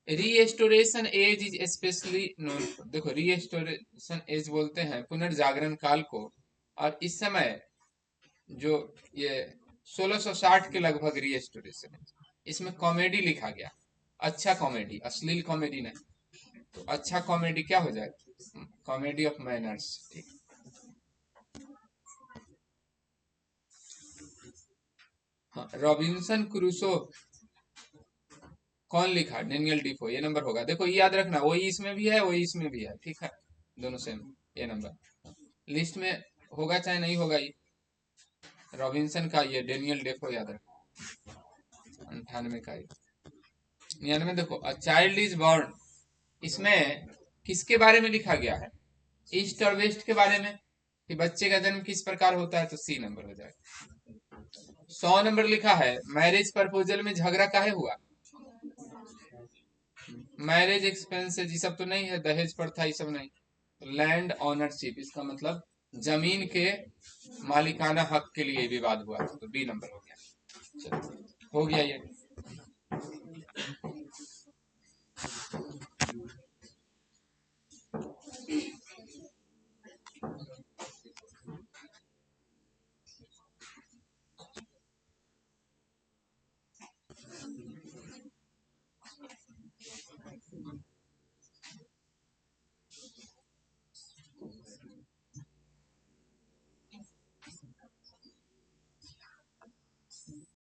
A: रीएस्टोरेशन एज इज स्पेशली नोन, देखो रीएस्टोरेशन एज बोलते हैं पुनर्जागरण काल को, और इस समय जो ये 1660 के लगभग रीएस्टोरेशन, इसमें कॉमेडी लिखा गया, अच्छा कॉमेडी, अश्लील कॉमेडी नहीं, तो अच्छा कॉमेडी क्या हो जाएगा, कॉमेडी ऑफ मैनर्स, ठीक। हाँ, रॉबिन्सन क्रूसो कौन लिखा, डेनियल डिफो, ये नंबर होगा। देखो ये याद रखना, वही इसमें भी है वही इसमें भी है, ठीक है, दोनों सेम, ये नंबर लिस्ट में होगा चाहे नहीं होगा। ये रॉबिन्सन का, ये डेनियल डेफो याद रखना, 98 का ये। 99 देखो, अ चाइल्ड इज बॉर्न, इसमें किसके बारे में लिखा गया है, ईस्ट और वेस्ट के बारे में, कि बच्चे का जन्म किस प्रकार होता है, तो सी नंबर हो जाएगा। 100 नंबर लिखा है मैरिज प्रपोजल में झगड़ा काहे हुआ, मैरिज एक्सपेंसेस ये सब तो नहीं है, दहेज प्रथा ये सब नहीं, लैंड ऑनरशिप, इसका मतलब जमीन के मालिकाना हक के लिए विवाद हुआ था, तो बी नंबर हो गया। चलो, हो गया ये।